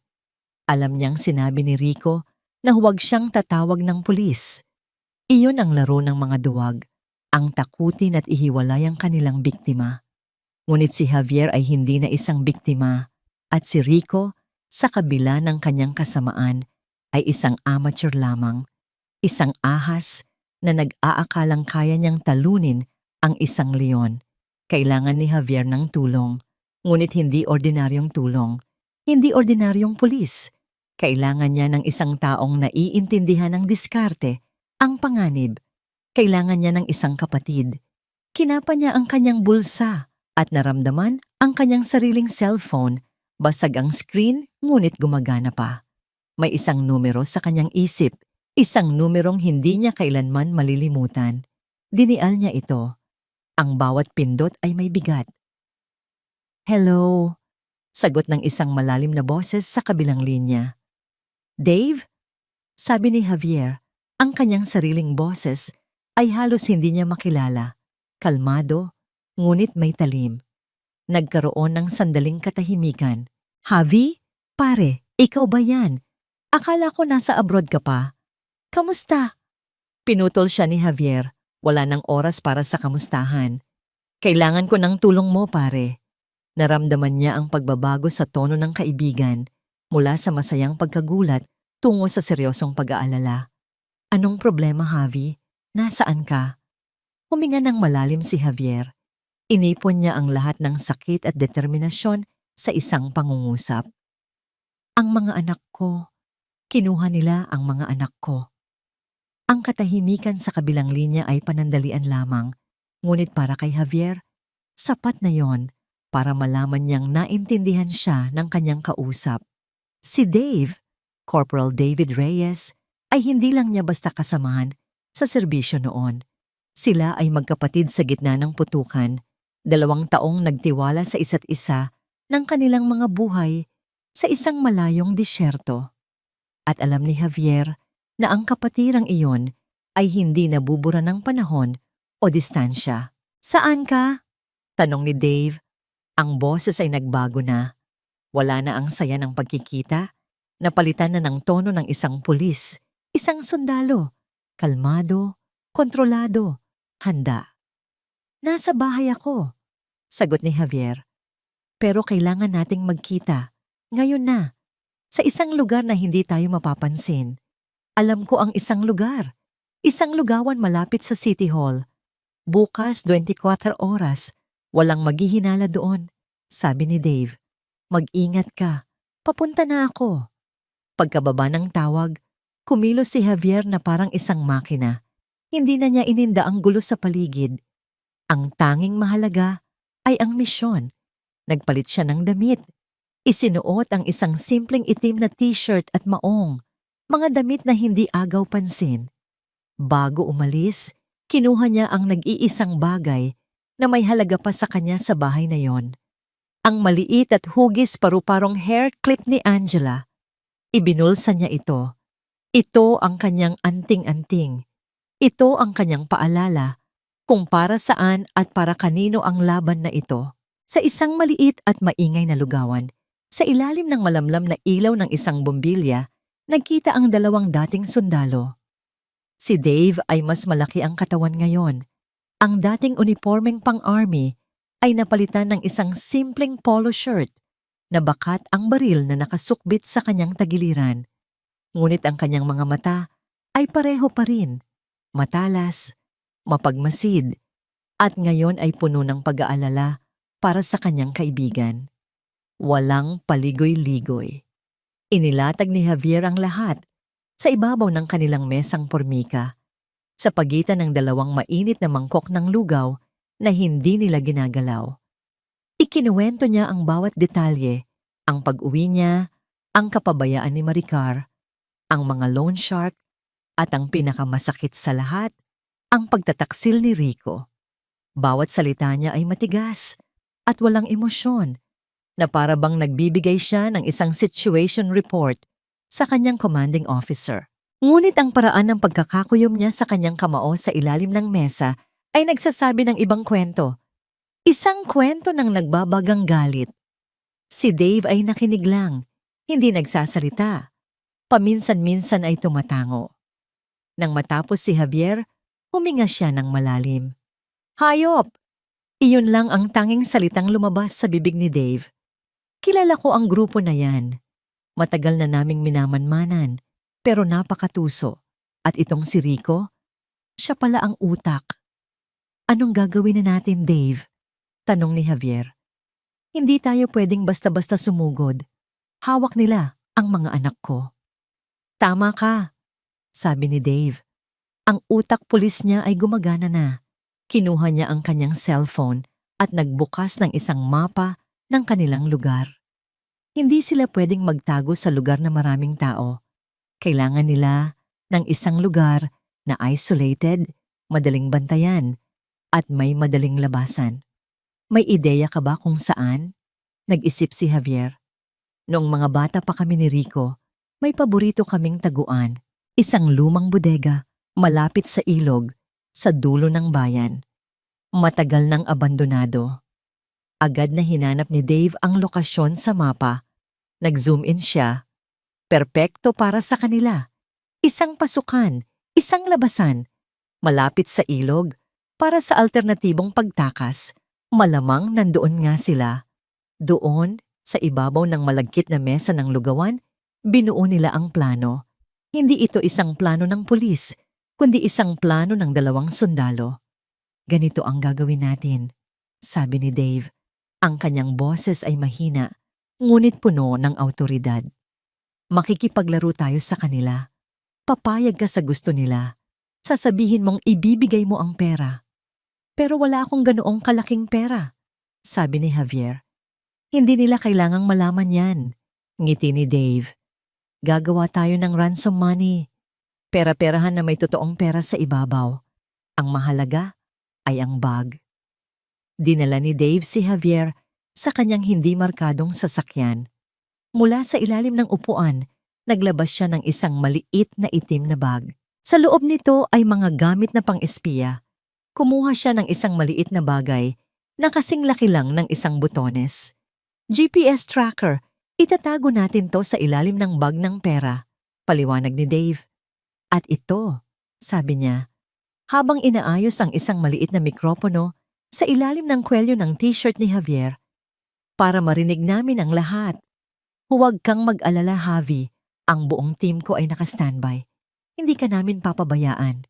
[SPEAKER 1] Alam niyang sinabi ni Rico na huwag siyang tatawag ng pulis. Iyon ang laro ng mga duwag, ang takutin at ihiwalay ang kanilang biktima. Ngunit si Javier ay hindi na isang biktima at si Rico, sa kabila ng kanyang kasamaan, ay isang amateur lamang, isang ahas na nag-aakalang kaya niyang talunin ang isang leon. Kailangan ni Javier ng tulong, ngunit hindi ordinaryong tulong, hindi ordinaryong pulis. Kailangan niya ng isang taong naiintindihan ng diskarte, ang panganib. Kailangan niya ng isang kapatid. Kinapa niya ang kanyang bulsa at naramdaman ang kanyang sariling cellphone. Basag ang screen, ngunit gumagana pa. May isang numero sa kanyang isip, isang numerong hindi niya kailanman malilimutan. Dinial niya ito. Ang bawat pindot ay may bigat. Hello, sagot ng isang malalim na boses sa kabilang linya. Dave? Sabi ni Javier, ang kanyang sariling boses ay halos hindi niya makilala. Kalmado, ngunit may talim. Nagkaroon ng sandaling katahimikan. Javi? Pare, ikaw ba yan? Akala ko nasa abroad ka pa. Kamusta? Pinutol siya ni Javier. Wala nang oras para sa kamustahan. Kailangan ko ng tulong mo, pare. Naramdaman niya ang pagbabago sa tono ng kaibigan mula sa masayang pagkagulat tungo sa seryosong pag-aalala. Anong problema, Javi? Nasaan ka? Huminga ng malalim si Javier. Inipon niya ang lahat ng sakit at determinasyon sa isang pangungusap. Ang mga anak ko. Kinuha nila ang mga anak ko. Ang katahimikan sa kabilang linya ay panandalian lamang, ngunit para kay Javier, sapat na yon para malaman niyang naintindihan siya ng kanyang kausap. Si Dave, Corporal David Reyes, ay hindi lang niya basta kasamahan sa serbisyo noon. Sila ay magkapatid sa gitna ng putukan, 2 taong nagtiwala sa isa't isa ng kanilang mga buhay sa isang malayong disyerto. At alam ni Javier na ang kapatirang iyon ay hindi nabubura ng panahon o distansya. Saan ka? Tanong ni Dave. Ang boses ay nagbago na. Wala na ang saya ng pagkikita. Napalitan na ng tono ng isang pulis, isang sundalo. Kalmado, kontrolado, handa. Nasa bahay ako, sagot ni Javier. Pero kailangan nating magkita. Ngayon na. Sa isang lugar na hindi tayo mapapansin. Alam ko ang isang lugar. Isang lugawan malapit sa City Hall. Bukas 24 oras, walang maghihinala doon, sabi ni Dave. Mag-ingat ka, papunta na ako. Pagkababa ng tawag, kumilos si Javier na parang isang makina. Hindi na niya ininda ang gulo sa paligid. Ang tanging mahalaga ay ang misyon. Nagpalit siya ng damit. Isinuot ang isang simpleng itim na t-shirt at maong, mga damit na hindi agaw pansin. Bago umalis, kinuha niya ang nag-iisang bagay na may halaga pa sa kanya sa bahay na yon. Ang maliit at hugis paru-parong hair clip ni Angela. Ibinulsa niya ito. Ito ang kanyang anting-anting. Ito ang kanyang paalala kung para saan at para kanino ang laban na ito. Sa isang maliit at maingay na lugawan, sa ilalim ng malamlam na ilaw ng isang bombilya, nagkita ang dalawang dating sundalo. Si Dave ay mas malaki ang katawan ngayon. Ang dating uniformeng pang-army ay napalitan ng isang simpleng polo shirt na bakat ang baril na nakasukbit sa kanyang tagiliran. Ngunit ang kanyang mga mata ay pareho pa rin, matalas, mapagmasid, at ngayon ay puno ng pag-aalala para sa kanyang kaibigan. Walang paligoy-ligoy. Inilatag ni Javier ang lahat sa ibabaw ng kanilang mesang pormika, sa pagitan ng dalawang mainit na mangkok ng lugaw na hindi nila ginagalaw. Ikinuwento niya ang bawat detalye, ang pag-uwi niya, ang kapabayaan ni Maricar, ang mga loan shark, at ang pinakamasakit sa lahat, ang pagtataksil ni Rico. Bawat salita niya ay matigas at walang emosyon, na para bang nagbibigay siya ng isang situation report sa kanyang commanding officer. Ngunit ang paraan ng pagkakakuyom niya sa kanyang kamao sa ilalim ng mesa ay nagsasabi ng ibang kwento. Isang kwento ng nagbabagang galit. Si Dave ay nakinig lang, hindi nagsasalita. Paminsan-minsan ay tumatango. Nang matapos si Javier, huminga siya ng malalim. Hayop! Iyon lang ang tanging salitang lumabas sa bibig ni Dave. Kilala ko ang grupo na yan. Matagal na naming minamanmanan, pero napakatuso. At itong si Rico, siya pala ang utak. Anong gagawin na natin, Dave? Tanong ni Javier. Hindi tayo pwedeng basta-basta sumugod. Hawak nila ang mga anak ko. Tama ka, sabi ni Dave. Ang utak pulis niya ay gumagana na. Kinuha niya ang kanyang cellphone at nagbukas ng isang mapa ng kanilang lugar. Hindi sila pwedeng magtago sa lugar na maraming tao. Kailangan nila ng isang lugar na isolated, madaling bantayan, at may madaling labasan. May ideya ka ba kung saan? Nag-isip si Javier. Noong mga bata pa kami ni Rico, may paborito kaming taguan. Isang lumang bodega, malapit sa ilog, sa dulo ng bayan. Matagal nang abandonado. Agad na hinanap ni Dave ang lokasyon sa mapa. Nag-zoom in siya. Perpekto para sa kanila. Isang pasukan, isang labasan. Malapit sa ilog, para sa alternatibong pagtakas. Malamang nandoon nga sila. Doon, sa ibabaw ng malagkit na mesa ng lugawan, binuo nila ang plano. Hindi ito isang plano ng pulis, kundi isang plano ng dalawang sundalo. Ganito ang gagawin natin, sabi ni Dave. Ang kanyang boses ay mahina, ngunit puno ng awtoridad. Makikipaglaro tayo sa kanila. Papayag ka sa gusto nila. Sasabihin mong ibibigay mo ang pera. Pero wala akong ganoong kalaking pera, sabi ni Javier. Hindi nila kailangang malaman yan, ngiti ni Dave. Gagawa tayo ng ransom money. Pera-perahan na may totoong pera sa ibabaw. Ang mahalaga ay ang bag. Dinala ni Dave si Javier sa kanyang hindi markadong sasakyan. Mula sa ilalim ng upuan, naglabas siya ng isang maliit na itim na bag. Sa loob nito ay mga gamit na pang-espiya. Kumuha siya ng isang maliit na bagay na kasing laki lang ng isang butones. GPS tracker, itatago natin to sa ilalim ng bag ng pera, paliwanag ni Dave. At ito, sabi niya, habang inaayos ang isang maliit na mikropono sa ilalim ng kwelyo ng t-shirt ni Javier, para marinig namin ang lahat. Huwag kang mag-alala, Javi. Ang buong team ko ay naka-standby. Hindi ka namin papabayaan.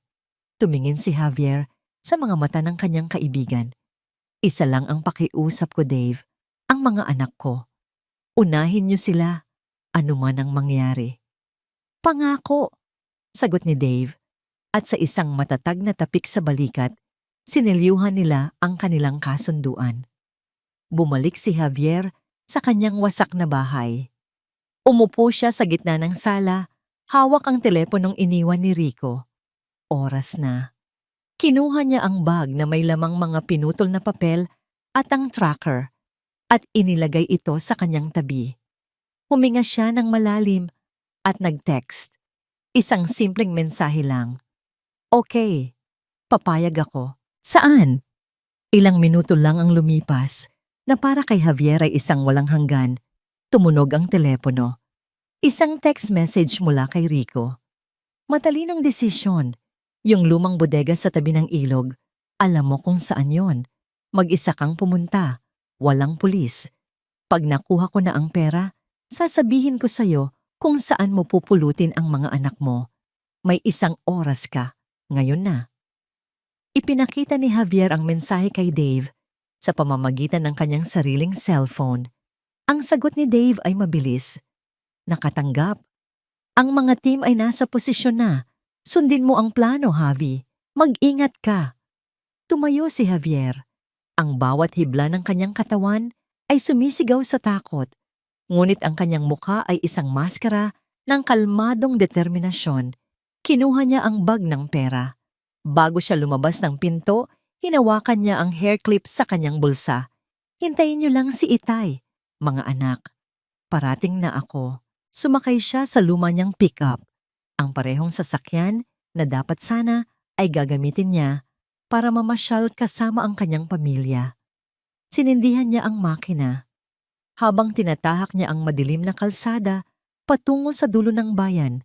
[SPEAKER 1] Tumingin si Javier sa mga mata ng kanyang kaibigan. Isa lang ang pakiusap ko, Dave, ang mga anak ko. Unahin niyo sila, anuman ang mangyari. Pangako, sagot ni Dave, at sa isang matatag na tapik sa balikat, sinilyuhan nila ang kanilang kasunduan. Bumalik si Javier sa kanyang wasak na bahay. Umupo siya sa gitna ng sala, hawak ang teleponong iniwan ni Rico. Oras na. Kinuha niya ang bag na may lamang mga pinutol na papel at ang tracker at inilagay ito sa kanyang tabi. Huminga siya ng malalim at nag-text. Isang simpleng mensahe lang. Okay, papayag ako. Saan? Ilang minuto lang ang lumipas na para kay Javier ay isang walang hanggan. Tumunog ang telepono. Isang text message mula kay Rico. Matalinong desisyon. Yung lumang bodega sa tabi ng ilog, alam mo kung saan yon. Mag-isa kang pumunta, walang pulis. Pag nakuha ko na ang pera, sasabihin ko sa'yo kung saan mo pupulutin ang mga anak mo. May 1 oras ka, ngayon na. Ipinakita ni Javier ang mensahe kay Dave sa pamamagitan ng kanyang sariling cellphone. Ang sagot ni Dave ay mabilis. Nakatanggap. Ang mga team ay nasa posisyon na. Sundin mo ang plano, Javi. Mag-ingat ka. Tumayo si Javier. Ang bawat hibla ng kanyang katawan ay sumisigaw sa takot. Ngunit ang kanyang mukha ay isang maskara ng kalmadong determinasyon. Kinuha niya ang bag ng pera. Bago siya lumabas ng pinto, hinawakan niya ang hair clip sa kanyang bulsa. Hintayin niyo lang si Itay, mga anak. Parating na ako. Sumakay siya sa luma niyang pick-up. Ang parehong sasakyan na dapat sana ay gagamitin niya para mamasyal kasama ang kanyang pamilya. Sinindihan niya ang makina. Habang tinatahak niya ang madilim na kalsada patungo sa dulo ng bayan,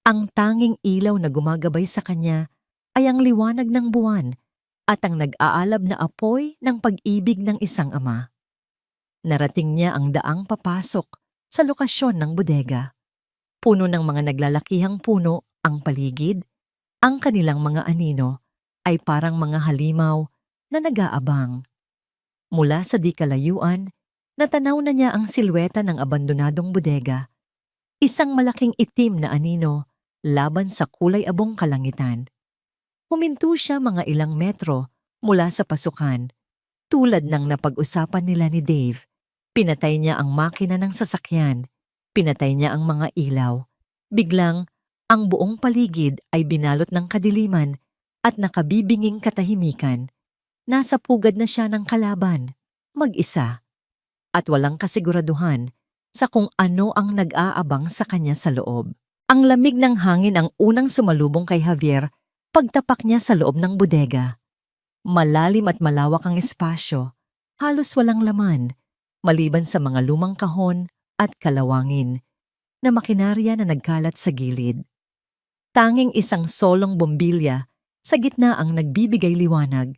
[SPEAKER 1] ang tanging ilaw na gumagabay sa kanya ay ang liwanag ng buwan at ang nag-aalab na apoy ng pag-ibig ng isang ama. Narating niya ang daang papasok sa lokasyon ng bodega. Puno ng mga naglalakihang puno ang paligid, ang kanilang mga anino ay parang mga halimaw na nag-aabang. Mula sa di kalayuan, natanaw na niya ang silweta ng abandonadong bodega. Isang malaking itim na anino laban sa kulay abong kalangitan. Huminto siya mga ilang metro mula sa pasukan. Tulad ng napag-usapan nila ni Dave, pinatay niya ang makina ng sasakyan. Pinatay niya ang mga ilaw. Biglang, ang buong paligid ay binalot ng kadiliman at nakabibinging katahimikan. Nasa pugad na siya ng kalaban, mag-isa, at walang kasiguraduhan sa kung ano ang nag-aabang sa kanya sa loob. Ang lamig ng hangin ang unang sumalubong kay Javier pagtapak niya sa loob ng bodega. Malalim at malawak ang espasyo, halos walang laman, maliban sa mga lumang kahon at kalawangin na makinarya na nagkalat sa gilid. Tanging isang solong bombilya sa gitna ang nagbibigay liwanag.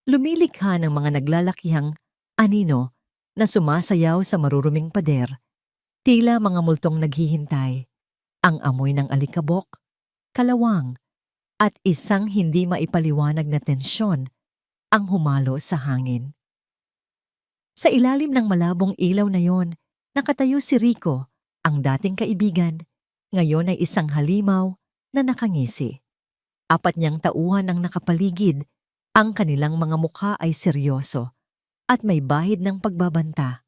[SPEAKER 1] Lumilikha ng mga naglalakihang anino na sumasayaw sa maruruming pader. Tila mga multong naghihintay. Ang amoy ng alikabok, kalawang, at isang hindi maipaliwanag na tensyon ang humalo sa hangin. Sa ilalim ng malabong ilaw na yon, nakatayo si Rico, ang dating kaibigan, ngayon ay isang halimaw na nakangisi. 4 niyang tauhan ang nakapaligid, ang kanilang mga mukha ay seryoso at may bahid ng pagbabanta.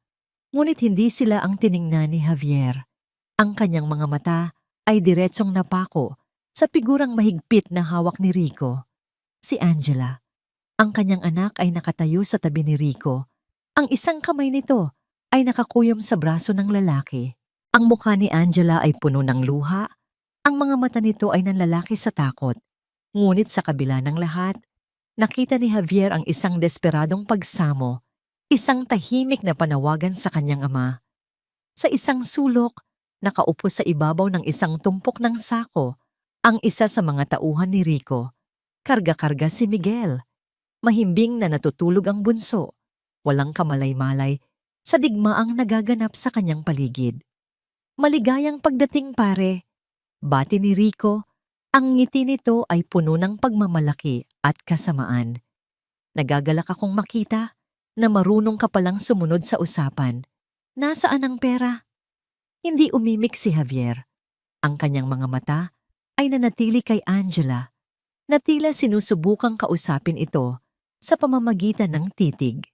[SPEAKER 1] Ngunit hindi sila ang tiningnan ni Javier. Ang kanyang mga mata ay diretsong napako sa figurang mahigpit na hawak ni Rico. Si Angela. Ang kanyang anak ay nakatayo sa tabi ni Rico. Ang isang kamay nito ay nakakuyom sa braso ng lalaki. Ang mukha ni Angela ay puno ng luha. Ang mga mata nito ay nanlalaki sa takot. Ngunit sa kabila ng lahat, nakita ni Javier ang isang desperadong pagsamo, isang tahimik na panawagan sa kanyang ama. Sa isang sulok, nakaupo sa ibabaw ng isang tumpok ng sako, ang isa sa mga tauhan ni Rico. Karga-karga si Miguel. Mahimbing na natutulog ang bunso. Walang kamalay-malay sa digmaang nagaganap sa kanyang paligid. Maligayang pagdating, pare. Bati ni Rico Ang ngiti nito ay puno ng pagmamalaki at kasamaan. Nagagalak akong makita na marunong ka palang sumunod sa usapan. Nasaan ang pera? Hindi umimik si Javier. Ang kanyang mga mata ay nanatili kay Angela na tila sinusubukang kausapin ito sa pamamagitan ng titig.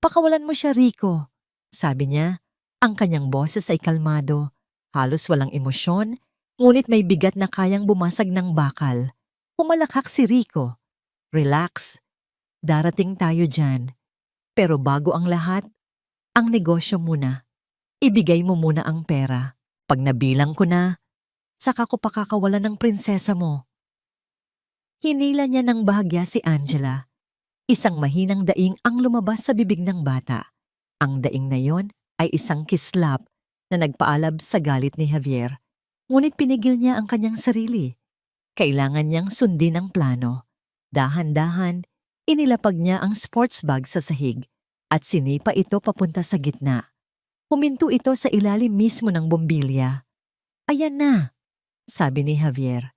[SPEAKER 1] "Pakawalan mo siya, Rico," sabi niya. Ang kanyang boses ay kalmado, halos walang emosyon, ngunit may bigat na kayang bumasag ng bakal. Humalakhak si Rico. "Relax. Darating tayo dyan. Pero bago ang lahat, ang negosyo muna. Ibigay mo muna ang pera. Pag nabilang ko na, saka ko pakakawalan ng prinsesa mo." Hinila niya ng bahagya si Angela. Isang mahinang daing ang lumabas sa bibig ng bata. Ang daing na yon ay isang kislap na nagpaalab sa galit ni Javier. Ngunit pinigil niya ang kanyang sarili. Kailangan niyang sundin ang plano. Dahan-dahan, inilapag niya ang sports bag sa sahig at sinipa ito papunta sa gitna. Huminto ito sa ilalim mismo ng bombilya. "Ayan na," sabi ni Javier.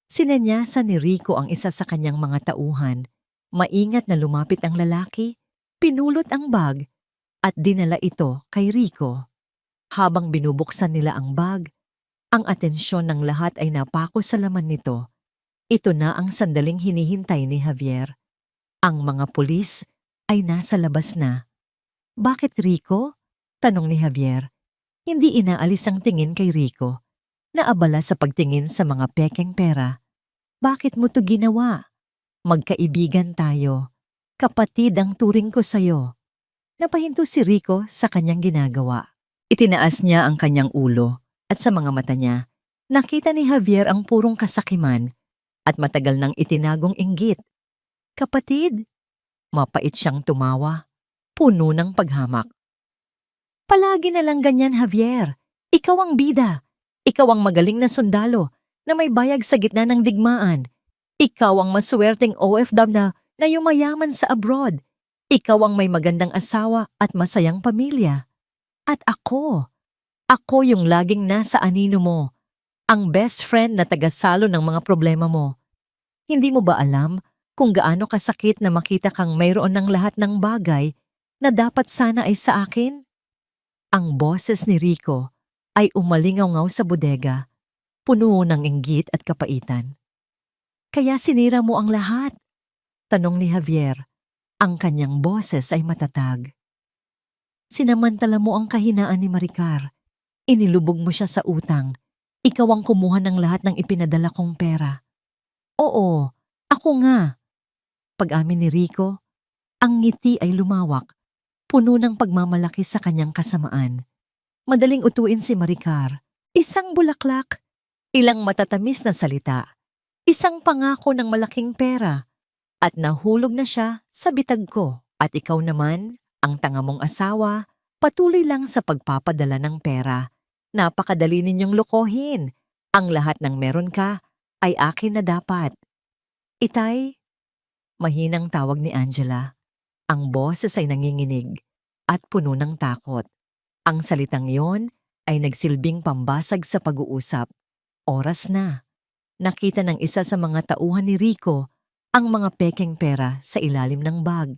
[SPEAKER 1] Sinenyasan ni Rico ang isa sa kanyang mga tauhan. Maingat na lumapit ang lalaki, pinulot ang bag at dinala ito kay Rico. Habang binubuksan nila ang bag, ang atensyon ng lahat ay napako sa laman nito. Ito na ang sandaling hinihintay ni Javier. Ang mga pulis ay nasa labas na. "Bakit, Rico?" tanong ni Javier. Hindi inaalis ang tingin kay Rico. Naabala sa pagtingin sa mga pekeng pera. "Bakit mo to ginawa? Magkaibigan tayo. Kapatid ang turing ko sa'yo." Napahinto si Rico sa kanyang ginagawa. Itinaas niya ang kanyang ulo at sa mga mata niya, nakita ni Javier ang purong kasakiman at matagal nang itinagong inggit. "Kapatid?" Mapait siyang tumawa, puno ng paghamak. "Palagi na lang ganyan, Javier. Ikaw ang bida. Ikaw ang magaling na sundalo na may bayag sa gitna ng digmaan. Ikaw ang maswerteng OFW na yumayaman sa abroad. Ikaw ang may magandang asawa at masayang pamilya. At ako yung laging nasa anino mo, ang best friend na tagasalo ng mga problema mo. Hindi mo ba alam kung gaano kasakit na makita kang mayroon ng lahat ng bagay na dapat sana ay sa akin?" Ang boses ni Rico ay umalingaw-ngaw sa bodega, puno ng inggit at kapaitan. "Kaya sinira mo ang lahat?" tanong ni Javier. Ang kanyang boses ay matatag. "Sinamantala mo ang kahinaan ni Maricar. Inilubog mo siya sa utang. Ikaw ang kumuha ng lahat ng ipinadala kong pera." "Oo, ako nga." Pag-amin ni Rico, ang ngiti ay lumawak, puno ng pagmamalaki sa kanyang kasamaan. Madaling utuin si Maricar. Isang bulaklak, ilang matatamis na salita, isang pangako ng malaking pera, at nahulog na siya sa bitag ko. At ikaw naman, ang tanga mong asawa, patuloy lang sa pagpapadala ng pera. Napakadali ninyong lokohin. Ang lahat ng meron ka ay akin na dapat. "Itay," mahinang tawag ni Angela. Ang boses ay nanginginig at puno ng takot. Ang salitang yon ay nagsilbing pambasag sa pag-uusap. Oras na. Nakita ng isa sa mga tauhan ni Rico ang mga pekeng pera sa ilalim ng bag.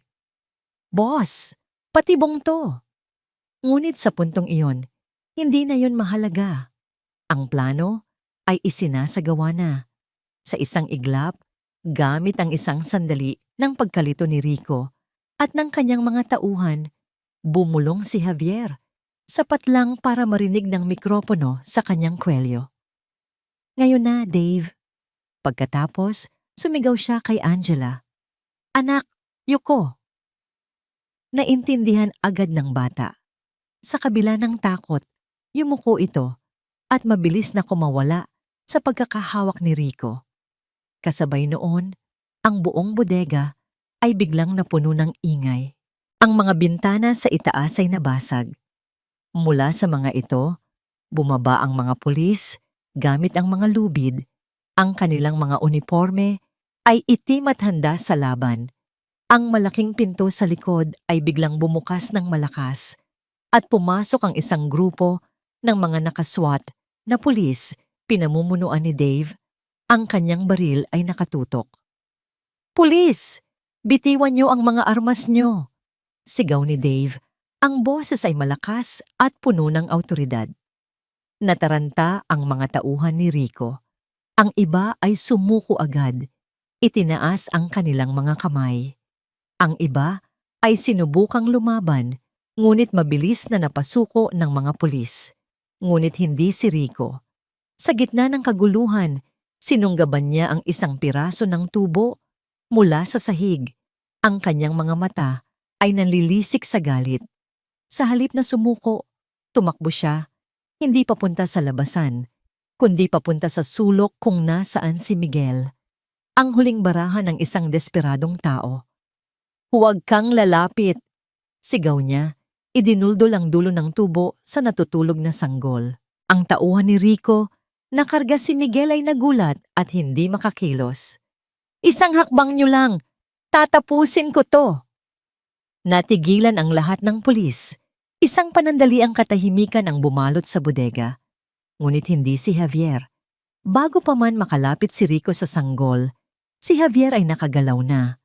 [SPEAKER 1] "Boss, patibong to." Ngunit sa puntong iyon, hindi na yon mahalaga. Ang plano ay isinasagawa na. Sa isang iglap, gamit ang isang sandali ng pagkalito ni Rico at ng kanyang mga tauhan, bumulong si Javier, sapat lang para marinig ng mikropono sa kanyang kwelyo. "Ngayon na, Dave." Pagkatapos, sumigaw siya kay Angela. "Anak, yuko." Naintindihan agad ng bata. Sa kabila ng takot, yumuko ito at mabilis na kumawala sa pagkakahawak ni Rico. Kasabay noon, ang buong bodega ay biglang napuno ng ingay. Ang mga bintana sa itaas ay nabasag. Mula sa mga ito, bumaba ang mga pulis gamit ang mga lubid. Ang kanilang mga uniforme ay itim at handa sa laban. Ang malaking pinto sa likod ay biglang bumukas ng malakas at pumasok ang isang grupo ng mga nakaswat na pulis pinamumunuan ni Dave Ang kanyang baril ay nakatutok. "Pulis! Bitiwan niyo ang mga armas niyo!" Sigaw ni Dave. Ang boses ay malakas at puno ng awtoridad. Nataranta ang mga tauhan ni Rico. Ang iba ay sumuko agad. Itinaas ang kanilang mga kamay. Ang iba ay sinubukang lumaban, ngunit mabilis na napasuko ng mga pulis. Ngunit hindi si Rico. Sa gitna ng kaguluhan, sinunggaban niya ang isang piraso ng tubo mula sa sahig. Ang kanyang mga mata ay nanlilisik sa galit. Sa halip na sumuko, tumakbo siya, hindi papunta sa labasan, kundi papunta sa sulok kung nasaan si Miguel. Ang huling barahan ng isang desperadong tao. "Huwag kang lalapit!" Sigaw niya. Idinuldol ang dulo ng tubo sa natutulog na sanggol. Ang tauhan ni Rico, nakarga si Miguel ay nagulat at hindi makakilos. "Isang hakbang niyo lang! Tatapusin ko to!" Natigilan ang lahat ng pulis. Isang panandali ang katahimikan ang bumalot sa bodega. Ngunit hindi si Javier. Bago pa man makalapit si Rico sa sanggol, si Javier ay nakagalaw na.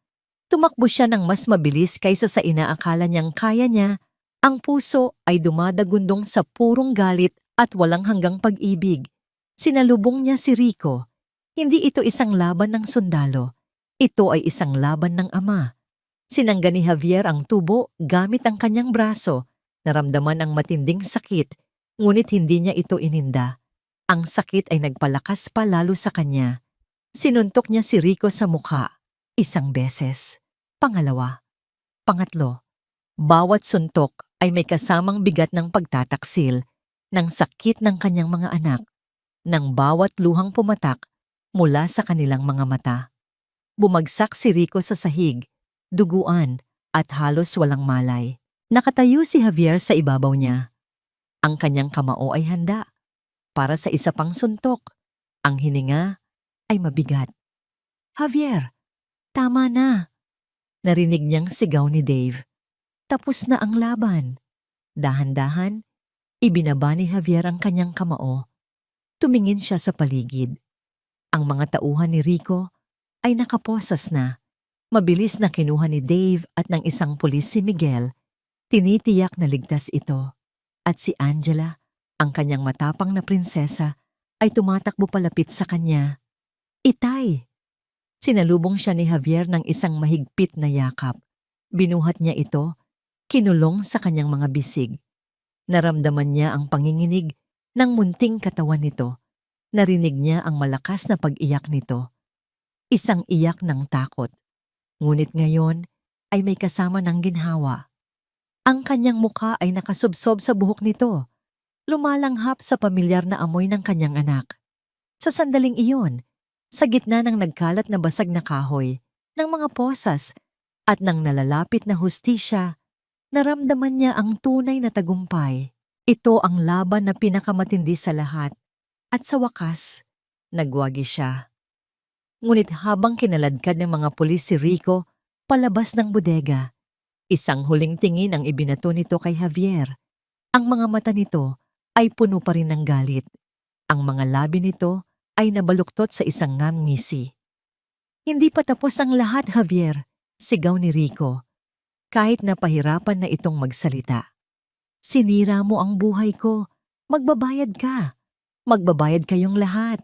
[SPEAKER 1] Tumakbo siya ng mas mabilis kaysa sa inaakala niyang kaya niya. Ang puso ay dumadagundong sa purong galit at walang hanggang pag-ibig. Sinalubong niya si Rico. Hindi ito isang laban ng sundalo. Ito ay isang laban ng ama. Sinangga ni Javier ang tubo gamit ang kanyang braso. Naramdaman ang matinding sakit, ngunit hindi niya ito ininda. Ang sakit ay nagpalakas pa lalo sa kanya. Sinuntok niya si Rico sa mukha. Isang beses. Pangalawa. Pangatlo. Bawat suntok ay may kasamang bigat ng pagtataksil, ng sakit ng kanyang mga anak, ng bawat luhang pumatak mula sa kanilang mga mata. Bumagsak si Rico sa sahig, duguan at halos walang malay. Nakatayo si Javier sa ibabaw niya. Ang kanyang kamao ay handa para sa isa pang suntok. Ang hininga ay mabigat. "Javier, tama na!" Narinig niyang sigaw ni Dave. Tapos na ang laban. Dahan-dahan, ibinaba ni Javier ang kanyang kamao. Tumingin siya sa paligid. Ang mga tauhan ni Rico ay nakaposas na. Mabilis na kinuha ni Dave at ng isang pulis si Miguel. Tinitiyak na ligtas ito. At si Angela, ang kanyang matapang na prinsesa, ay tumatakbo palapit sa kanya. "Itay!" Sinalubong siya ni Javier ng isang mahigpit na yakap. Binuhat niya ito, kinulong sa kanyang mga bisig. Naramdaman niya ang panginginig ng munting katawan nito. Narinig niya ang malakas na pag-iyak nito. Isang iyak ng takot. Ngunit ngayon ay may kasama ng ginhawa. Ang kanyang mukha ay nakasubsob sa buhok nito. Lumalanghap sa pamilyar na amoy ng kanyang anak. Sa sandaling iyon, sa gitna ng nagkalat na basag na kahoy, ng mga posas at ng nalalapit na hustisya, naramdaman niya ang tunay na tagumpay. Ito ang laban na pinakamatindi sa lahat. At sa wakas, nagwagi siya. Ngunit habang kinaladkad ng mga pulis si Rico palabas ng bodega, isang huling tingin ang ibinato nito kay Javier. Ang mga mata nito ay puno pa rin ng galit. Ang mga labi nito ay nabaluktot sa isang ngisi. "Hindi pa tapos ang lahat, Javier," sigaw ni Rico. Kahit napahirapan na itong magsalita. "Sinira mo ang buhay ko. Magbabayad ka. Magbabayad kayong lahat."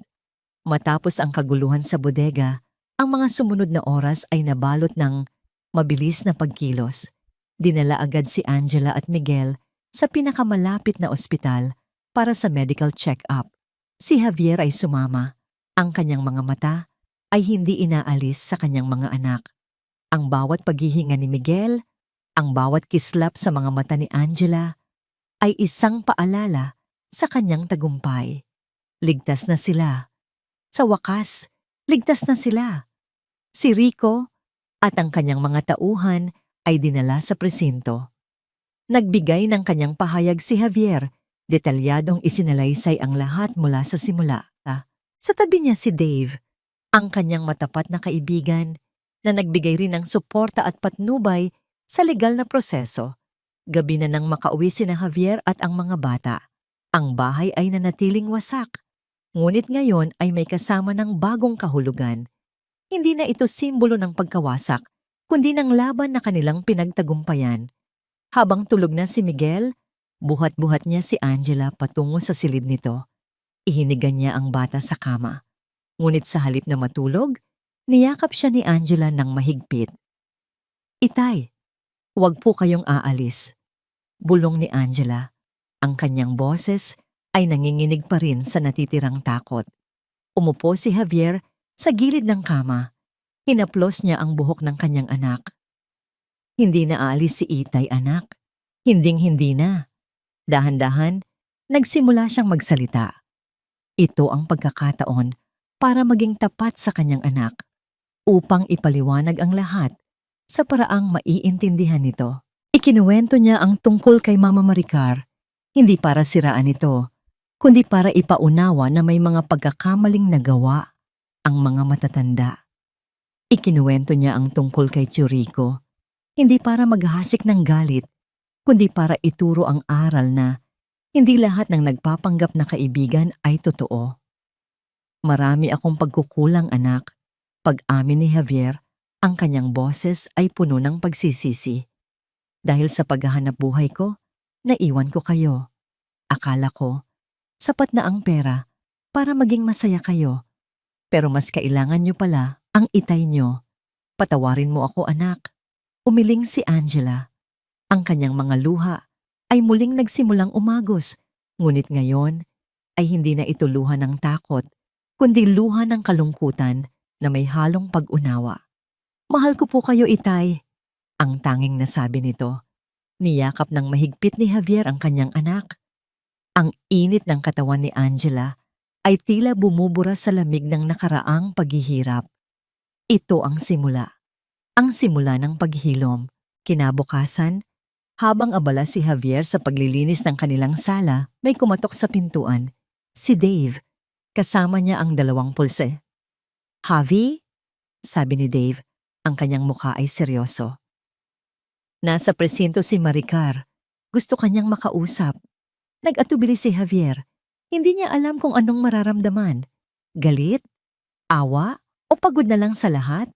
[SPEAKER 1] Matapos ang kaguluhan sa bodega, ang mga sumunod na oras ay nabalot ng mabilis na pagkilos. Dinala agad si Angela at Miguel sa pinakamalapit na ospital para sa medical check-up. Si Javier ay sumama. Ang kanyang mga mata ay hindi inaalis sa kanyang mga anak. Ang bawat paghihinga ni Miguel, ang bawat kislap sa mga mata ni Angela, ay isang paalala sa kanyang tagumpay. Ligtas na sila. Sa wakas, ligtas na sila. Si Rico at ang kanyang mga tauhan ay dinala sa presinto. Nagbigay ng kanyang pahayag si Javier, detalyadong isinalaysay ang lahat mula sa simula. Sa tabi niya si Dave, ang kanyang matapat na kaibigan na nagbigay rin ng suporta at patnubay sa legal na proseso. Gabi na nang makauwi sina Javier at ang mga bata. Ang bahay ay nanatiling wasak. Ngunit ngayon ay may kasama ng bagong kahulugan. Hindi na ito simbolo ng pagkawasak, kundi ng laban na kanilang pinagtagumpayan. Habang tulog na si Miguel, buhat-buhat niya si Angela patungo sa silid nito. Ihinigan niya ang bata sa kama. Ngunit sa halip na matulog, niyakap siya ni Angela ng mahigpit. "Itay, huwag po kayong aalis," bulong ni Angela. Ang kanyang boses ay nanginginig pa rin sa natitirang takot. Umupo si Javier sa gilid ng kama. Hinaplos niya ang buhok ng kanyang anak. "Hindi na aalis si Itay, anak. Hinding-hindi na." Dahan-dahan, nagsimula siyang magsalita. Ito ang pagkakataon para maging tapat sa kanyang anak, upang ipaliwanag ang lahat sa paraang maiintindihan nito. Ikinuwento niya ang tungkol kay Mama Maricar, hindi para siraan ito, kundi para ipaunawa na may mga pagkakamaling nagawa ang mga matatanda. Ikinuwento niya ang tungkol kay Churico, hindi para maghasik ng galit, kundi para ituro ang aral na hindi lahat ng nagpapanggap na kaibigan ay totoo. "Marami akong pagkukulang, anak." Pag-amin ni Javier, ang kanyang boses ay puno ng pagsisisi. "Dahil sa paghahanap buhay ko, naiwan ko kayo. Akala ko, sapat na ang pera para maging masaya kayo. Pero mas kailangan niyo pala ang itay niyo. Patawarin mo ako, anak." Umiling si Angela. Ang kanyang mga luha ay muling nagsimulang umagos, ngunit ngayon ay hindi na ito luha ng takot, kundi luha ng kalungkutan na may halong pag-unawa. "Mahal ko po kayo, itay," ang tanging nasabi nito. Niyakap ng mahigpit ni Javier ang kanyang anak. Ang init ng katawan ni Angela ay tila bumubura sa lamig ng nakaraang paghihirap. Ito ang simula. Ang simula ng paghilom. Kinabukasan, habang abala si Javier sa paglilinis ng kanilang sala, may kumatok sa pintuan. Si Dave. Kasama niya ang 2 pulse. "Javi?" sabi ni Dave. Ang kanyang mukha ay seryoso. "Nasa presinto si Maricar. Gusto kanyang makausap." Nag-atubili si Javier. Hindi niya alam kung anong mararamdaman. Galit? Awa? O pagod na lang sa lahat?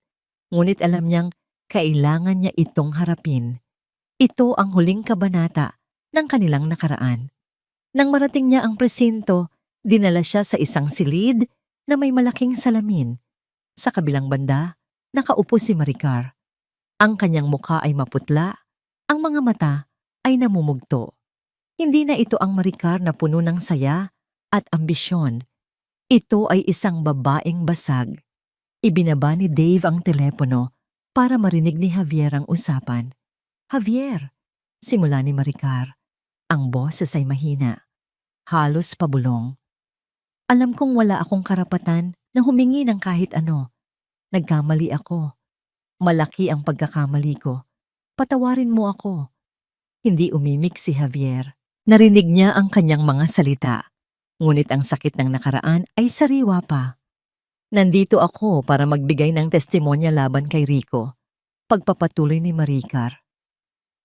[SPEAKER 1] Ngunit alam niyang kailangan niya itong harapin. Ito ang huling kabanata ng kanilang nakaraan. Nang marating niya ang presinto, dinala siya sa isang silid na may malaking salamin. Sa kabilang banda, nakaupo si Maricar. Ang kanyang mukha ay maputla, ang mga mata ay namumugto. Hindi na ito ang Maricar na puno ng saya at ambisyon. Ito ay isang babaeng basag. Ibinaba ni Dave ang telepono para marinig ni Javier ang usapan. "Javier," simula ni Maricar. Ang boses ay mahina, halos pabulong. "Alam kong wala akong karapatan na humingi ng kahit ano. Nagkamali ako. Malaki ang pagkakamali ko. Patawarin mo ako." Hindi umimik si Javier. Narinig niya ang kanyang mga salita. Ngunit ang sakit ng nakaraan ay sariwa pa. "Nandito ako para magbigay ng testimonya laban kay Rico." Pagpapatuloy ni Maricar.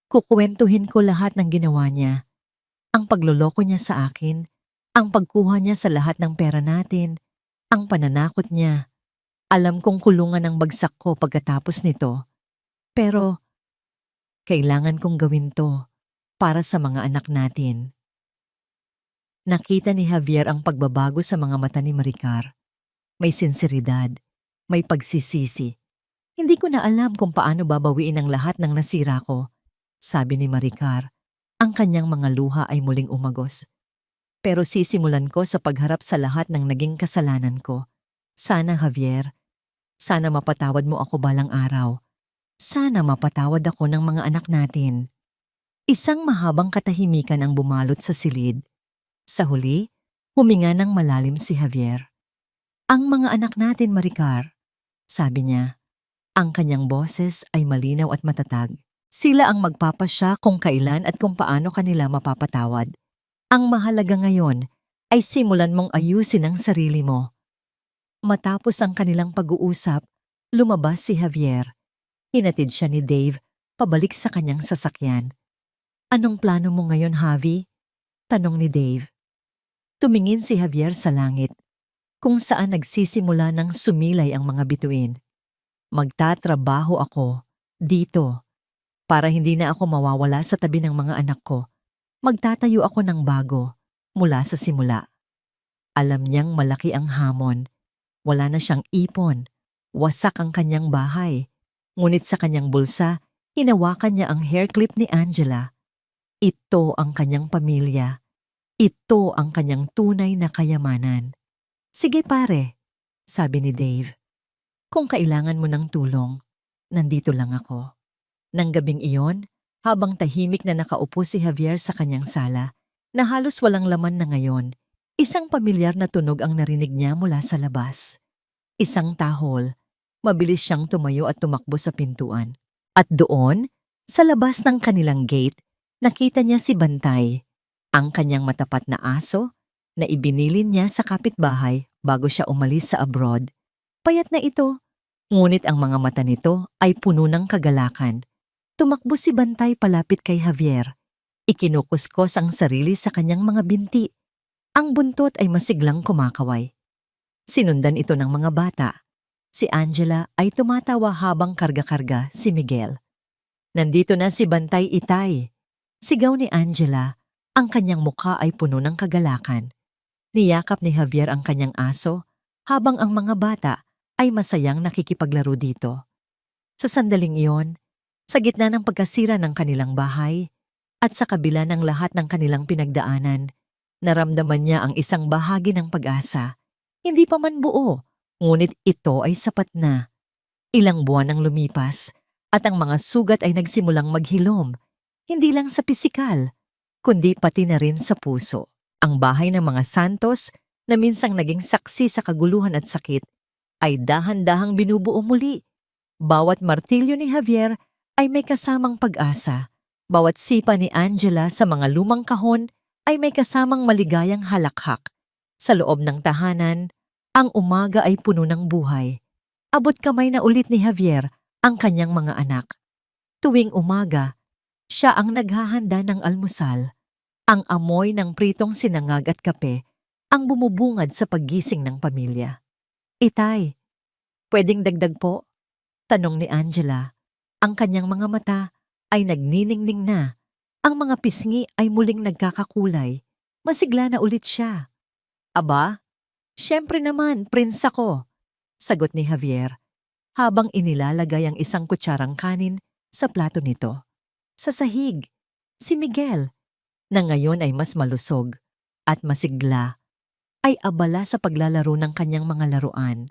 [SPEAKER 1] "Kukwentuhin ko lahat ng ginawa niya. Ang pagloloko niya sa akin, ang pagkuha niya sa lahat ng pera natin, ang pananakot niya. Alam kong kulungan ang bagsak ko pagkatapos nito. Pero kailangan kong gawin to para sa mga anak natin." Nakita ni Javier ang pagbabago sa mga mata ni Maricar. May sinseridad, may pagsisisi. "Hindi ko na alam kung paano babawiin ang lahat ng nasira ko," sabi ni Maricar. Ang kanyang mga luha ay muling umagos. "Pero sisimulan ko sa pagharap sa lahat ng naging kasalanan ko. Sana, Javier, sana mapatawad mo ako balang araw. Sana mapatawad ako ng mga anak natin." Isang mahabang katahimikan ang bumalot sa silid. Sa huli, huminga ng malalim si Javier. "Ang mga anak natin, Maricar," sabi niya. Ang kanyang boses ay malinaw at matatag. "Sila ang magpapasya kung kailan at kung paano kanila mapapatawad. Ang mahalaga ngayon ay simulan mong ayusin ang sarili mo." Matapos ang kanilang pag-uusap, lumabas si Javier. Hinatid siya ni Dave pabalik sa kanyang sasakyan. "Anong plano mo ngayon, Javi?" tanong ni Dave. Tumingin si Javier sa langit. kung saan nagsisimula ng sumilay ang mga bituin. Magtatrabaho ako dito para hindi na ako mawawala sa tabi ng mga anak ko. Magtatayo ako ng bago mula sa simula. Alam niyang malaki ang hamon. Wala na siyang ipon. Wasak ang kanyang bahay. Ngunit sa kanyang bulsa, hinawakan niya ang hair clip ni Angela. Ito ang kanyang pamilya. Ito ang kanyang tunay na kayamanan. Sige pare, sabi ni Dave. Kung kailangan mo ng tulong, nandito lang ako. Nang gabing iyon, habang tahimik na nakaupo si Javier sa kanyang sala, na halos walang laman na ngayon, isang pamilyar na tunog ang narinig niya mula sa labas. Isang tahol. Mabilis siyang tumayo at tumakbo sa pintuan. At doon, sa labas ng kanilang gate, nakita niya si Bantay, ang kanyang matapat na aso na ibinilin niya sa kapitbahay bago siya umalis sa abroad. Payat na ito, ngunit ang mga mata nito ay puno ng kagalakan. Tumakbo si Bantay palapit kay Javier. Ikinukuskos ang sarili sa kanyang mga binti. Ang buntot ay masiglang kumakaway. Sinundan ito ng mga bata. Si Angela ay tumatawa habang karga-karga si Miguel. Nandito na si Bantay Itay. Sigaw ni Angela, ang kanyang mukha ay puno ng kagalakan. Niyakap ni Javier ang kanyang aso habang ang mga bata ay masayang nakikipaglaro dito. Sa sandaling iyon, sa gitna ng pagkasira ng kanilang bahay at sa kabila ng lahat ng kanilang pinagdaanan, naramdaman niya ang isang bahagi ng pag-asa. Hindi pa man buo, ngunit ito ay sapat na. Ilang buwan ang lumipas at ang mga sugat ay nagsimulang maghilom, hindi lang sa pisikal, kundi pati na rin sa puso. Ang bahay ng mga Santos na minsang naging saksi sa kaguluhan at sakit ay dahan-dahang binubuo muli. Bawat martilyo ni Javier ay may kasamang pag-asa. Bawat sipa ni Angela sa mga lumang kahon ay may kasamang maligayang halakhak. Sa loob ng tahanan, ang umaga ay puno ng buhay. Abot kamay na ulit ni Javier ang kanyang mga anak. Tuwing umaga, siya ang naghahanda ng almusal. Ang amoy ng pritong sinangag at kape ang bumubungad sa paggising ng pamilya. Itay, pwedeng dagdag po? Tanong ni Angela. Ang kanyang mga mata ay nagniningning na. Ang mga pisngi ay muling nagkakakulay. Masigla na ulit siya. Aba, siyempre naman, prince ako, sagot ni Javier, habang inilalagay ang isang kutsarang kanin sa plato nito. Sa sahig, si Miguel, na ngayon ay mas malusog at masigla, ay abala sa paglalaro ng kanyang mga laruan.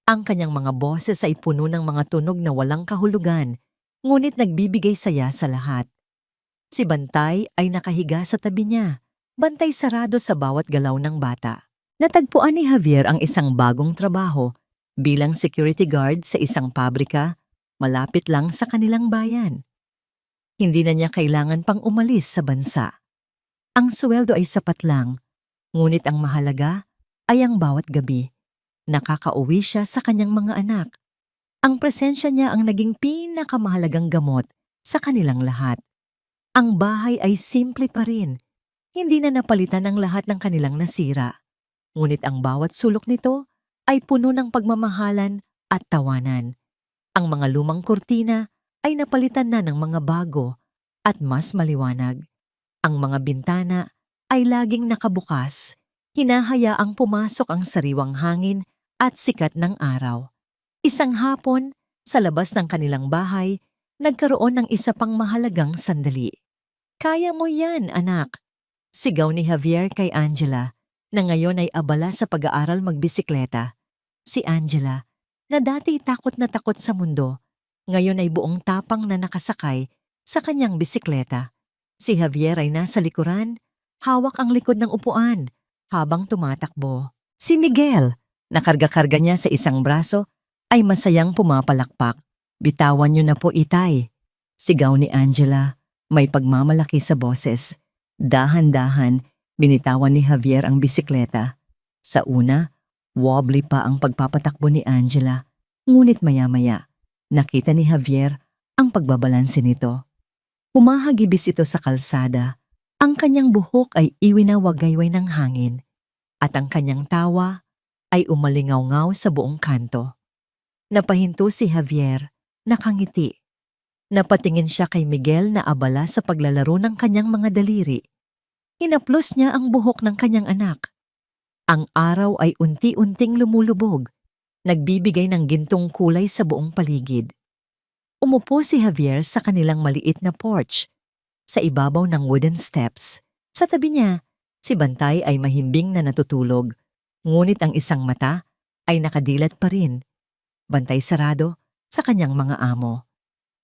[SPEAKER 1] Ang kanyang mga boses ay puno ng mga tunog na walang kahulugan, ngunit nagbibigay saya sa lahat. Si Bantay ay nakahiga sa tabi niya, bantay sarado sa bawat galaw ng bata. Natagpuan ni Javier ang isang bagong trabaho bilang security guard sa isang pabrika malapit lang sa kanilang bayan. Hindi na niya kailangan pang umalis sa bansa. Ang sweldo ay sapat lang, ngunit ang mahalaga ay ang bawat gabi. Nakakauwi siya sa kanyang mga anak. Ang presensya niya ang naging pinakamahalagang gamot sa kanilang lahat. Ang bahay ay simple pa rin. Hindi na napalitan ang lahat ng kanilang nasira. Ngunit ang bawat sulok nito ay puno ng pagmamahalan at tawanan. Ang mga lumang kurtina ay napalitan na ng mga bago at mas maliwanag. Ang mga bintana ay laging nakabukas, hinahayaang pumasok ang sariwang hangin at sikat ng araw. Isang hapon, sa labas ng kanilang bahay, nagkaroon ng isa pang mahalagang sandali. Kaya mo yan, anak, sigaw ni Javier kay Angela, na ngayon ay abala sa pag-aaral magbisikleta. Si Angela, na dati takot na takot sa mundo, ngayon ay buong tapang na nakasakay sa kanyang bisikleta. Si Javier ay nasa likuran, hawak ang likod ng upuan habang tumatakbo. Si Miguel, na karga-karga niya sa isang braso, ay masayang pumapalakpak. Bitawan niyo na po, Itay, sigaw ni Angela, may pagmamalaki sa boses. Dahan-dahan, binitawan ni Javier ang bisikleta. Sa una, wobbly pa ang pagpapatakbo ni Angela, ngunit maya-maya, nakita ni Javier ang pagbabalanse nito. Humahagibis ito sa kalsada, ang kanyang buhok ay iwinawagayway ng hangin, at ang kanyang tawa ay umalingaw-ngaw sa buong kanto. Napahinto si Javier, nakangiti. Napatingin siya kay Miguel na abala sa paglalaro ng kanyang mga daliri. Hinaplos niya ang buhok ng kanyang anak. Ang araw ay unti-unting lumulubog, nagbibigay ng gintong kulay sa buong paligid. Umupo si Javier sa kanilang maliit na porch, sa ibabaw ng wooden steps. Sa tabi niya, si Bantay ay mahimbing na natutulog, ngunit ang isang mata ay nakadilat pa rin, bantay sarado sa kanyang mga amo.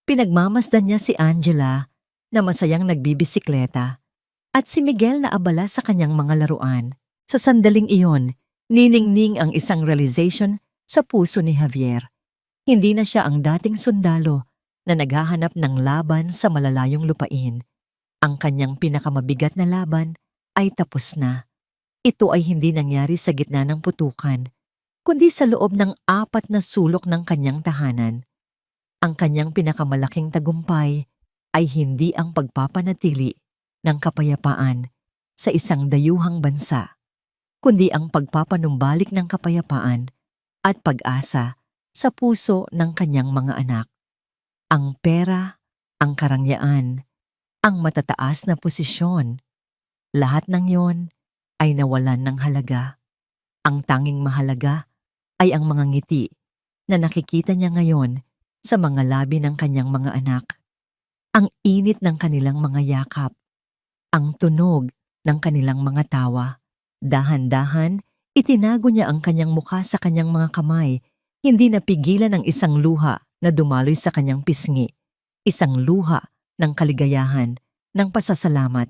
[SPEAKER 1] Pinagmamasdan niya si Angela na masayang nagbibisikleta at si Miguel na abala sa kanyang mga laruan. Sa sandaling iyon, niningning ang isang realization sa puso ni Javier. Hindi na siya ang dating sundalo na naghahanap ng laban sa malalayong lupain. Ang kanyang pinakamabigat na laban ay tapos na. Ito ay hindi nangyari sa gitna ng putukan, kundi sa loob ng 4 na sulok ng kanyang tahanan. Ang kanyang pinakamalaking tagumpay ay hindi ang pagpapanatili ng kapayapaan sa isang dayuhang bansa, kundi ang pagpapanumbalik ng kapayapaan at pag-asa sa puso ng kanyang mga anak. Ang pera, ang karangyaan, ang matataas na posisyon, lahat ng yon ay nawalan ng halaga. Ang tanging mahalaga ay ang mga ngiti na nakikita niya ngayon sa mga labi ng kanyang mga anak. Ang init ng kanilang mga yakap, ang tunog ng kanilang mga tawa. Dahan-dahan, itinago niya ang kanyang mukha sa kanyang mga kamay, hindi napigilan ng isang luha na dumaloy sa kanyang pisngi. Isang luha ng kaligayahan, ng pasasalamat.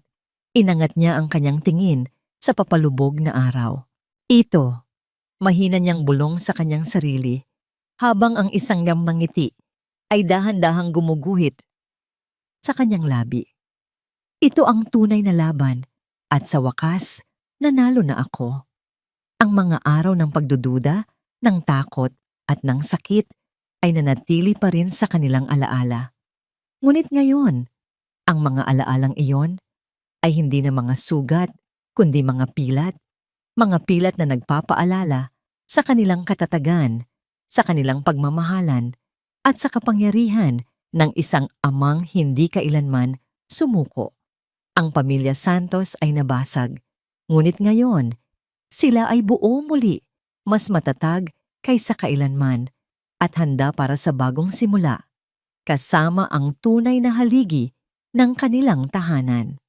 [SPEAKER 1] Inangat niya ang kanyang tingin sa papalubog na araw. Ito, mahina niyang bulong sa kanyang sarili, habang ang isang yamang ngiti ay dahan-dahang gumuguhit sa kanyang labi. Ito ang tunay na laban, at sa wakas, nanalo na ako. Ang mga araw ng pagdududa, ng takot, at ng sakit ay nanatili pa rin sa kanilang alaala. Ngunit ngayon, ang mga alaalang iyon ay hindi na mga sugat, kundi mga pilat na nagpapaalala sa kanilang katatagan, sa kanilang pagmamahalan, at sa kapangyarihan ng isang amang hindi kailanman sumuko. Ang pamilya Santos ay nabasag, ngunit ngayon, sila ay buo muli, mas matatag kaysa kailanman, at handa para sa bagong simula, kasama ang tunay na haligi ng kanilang tahanan.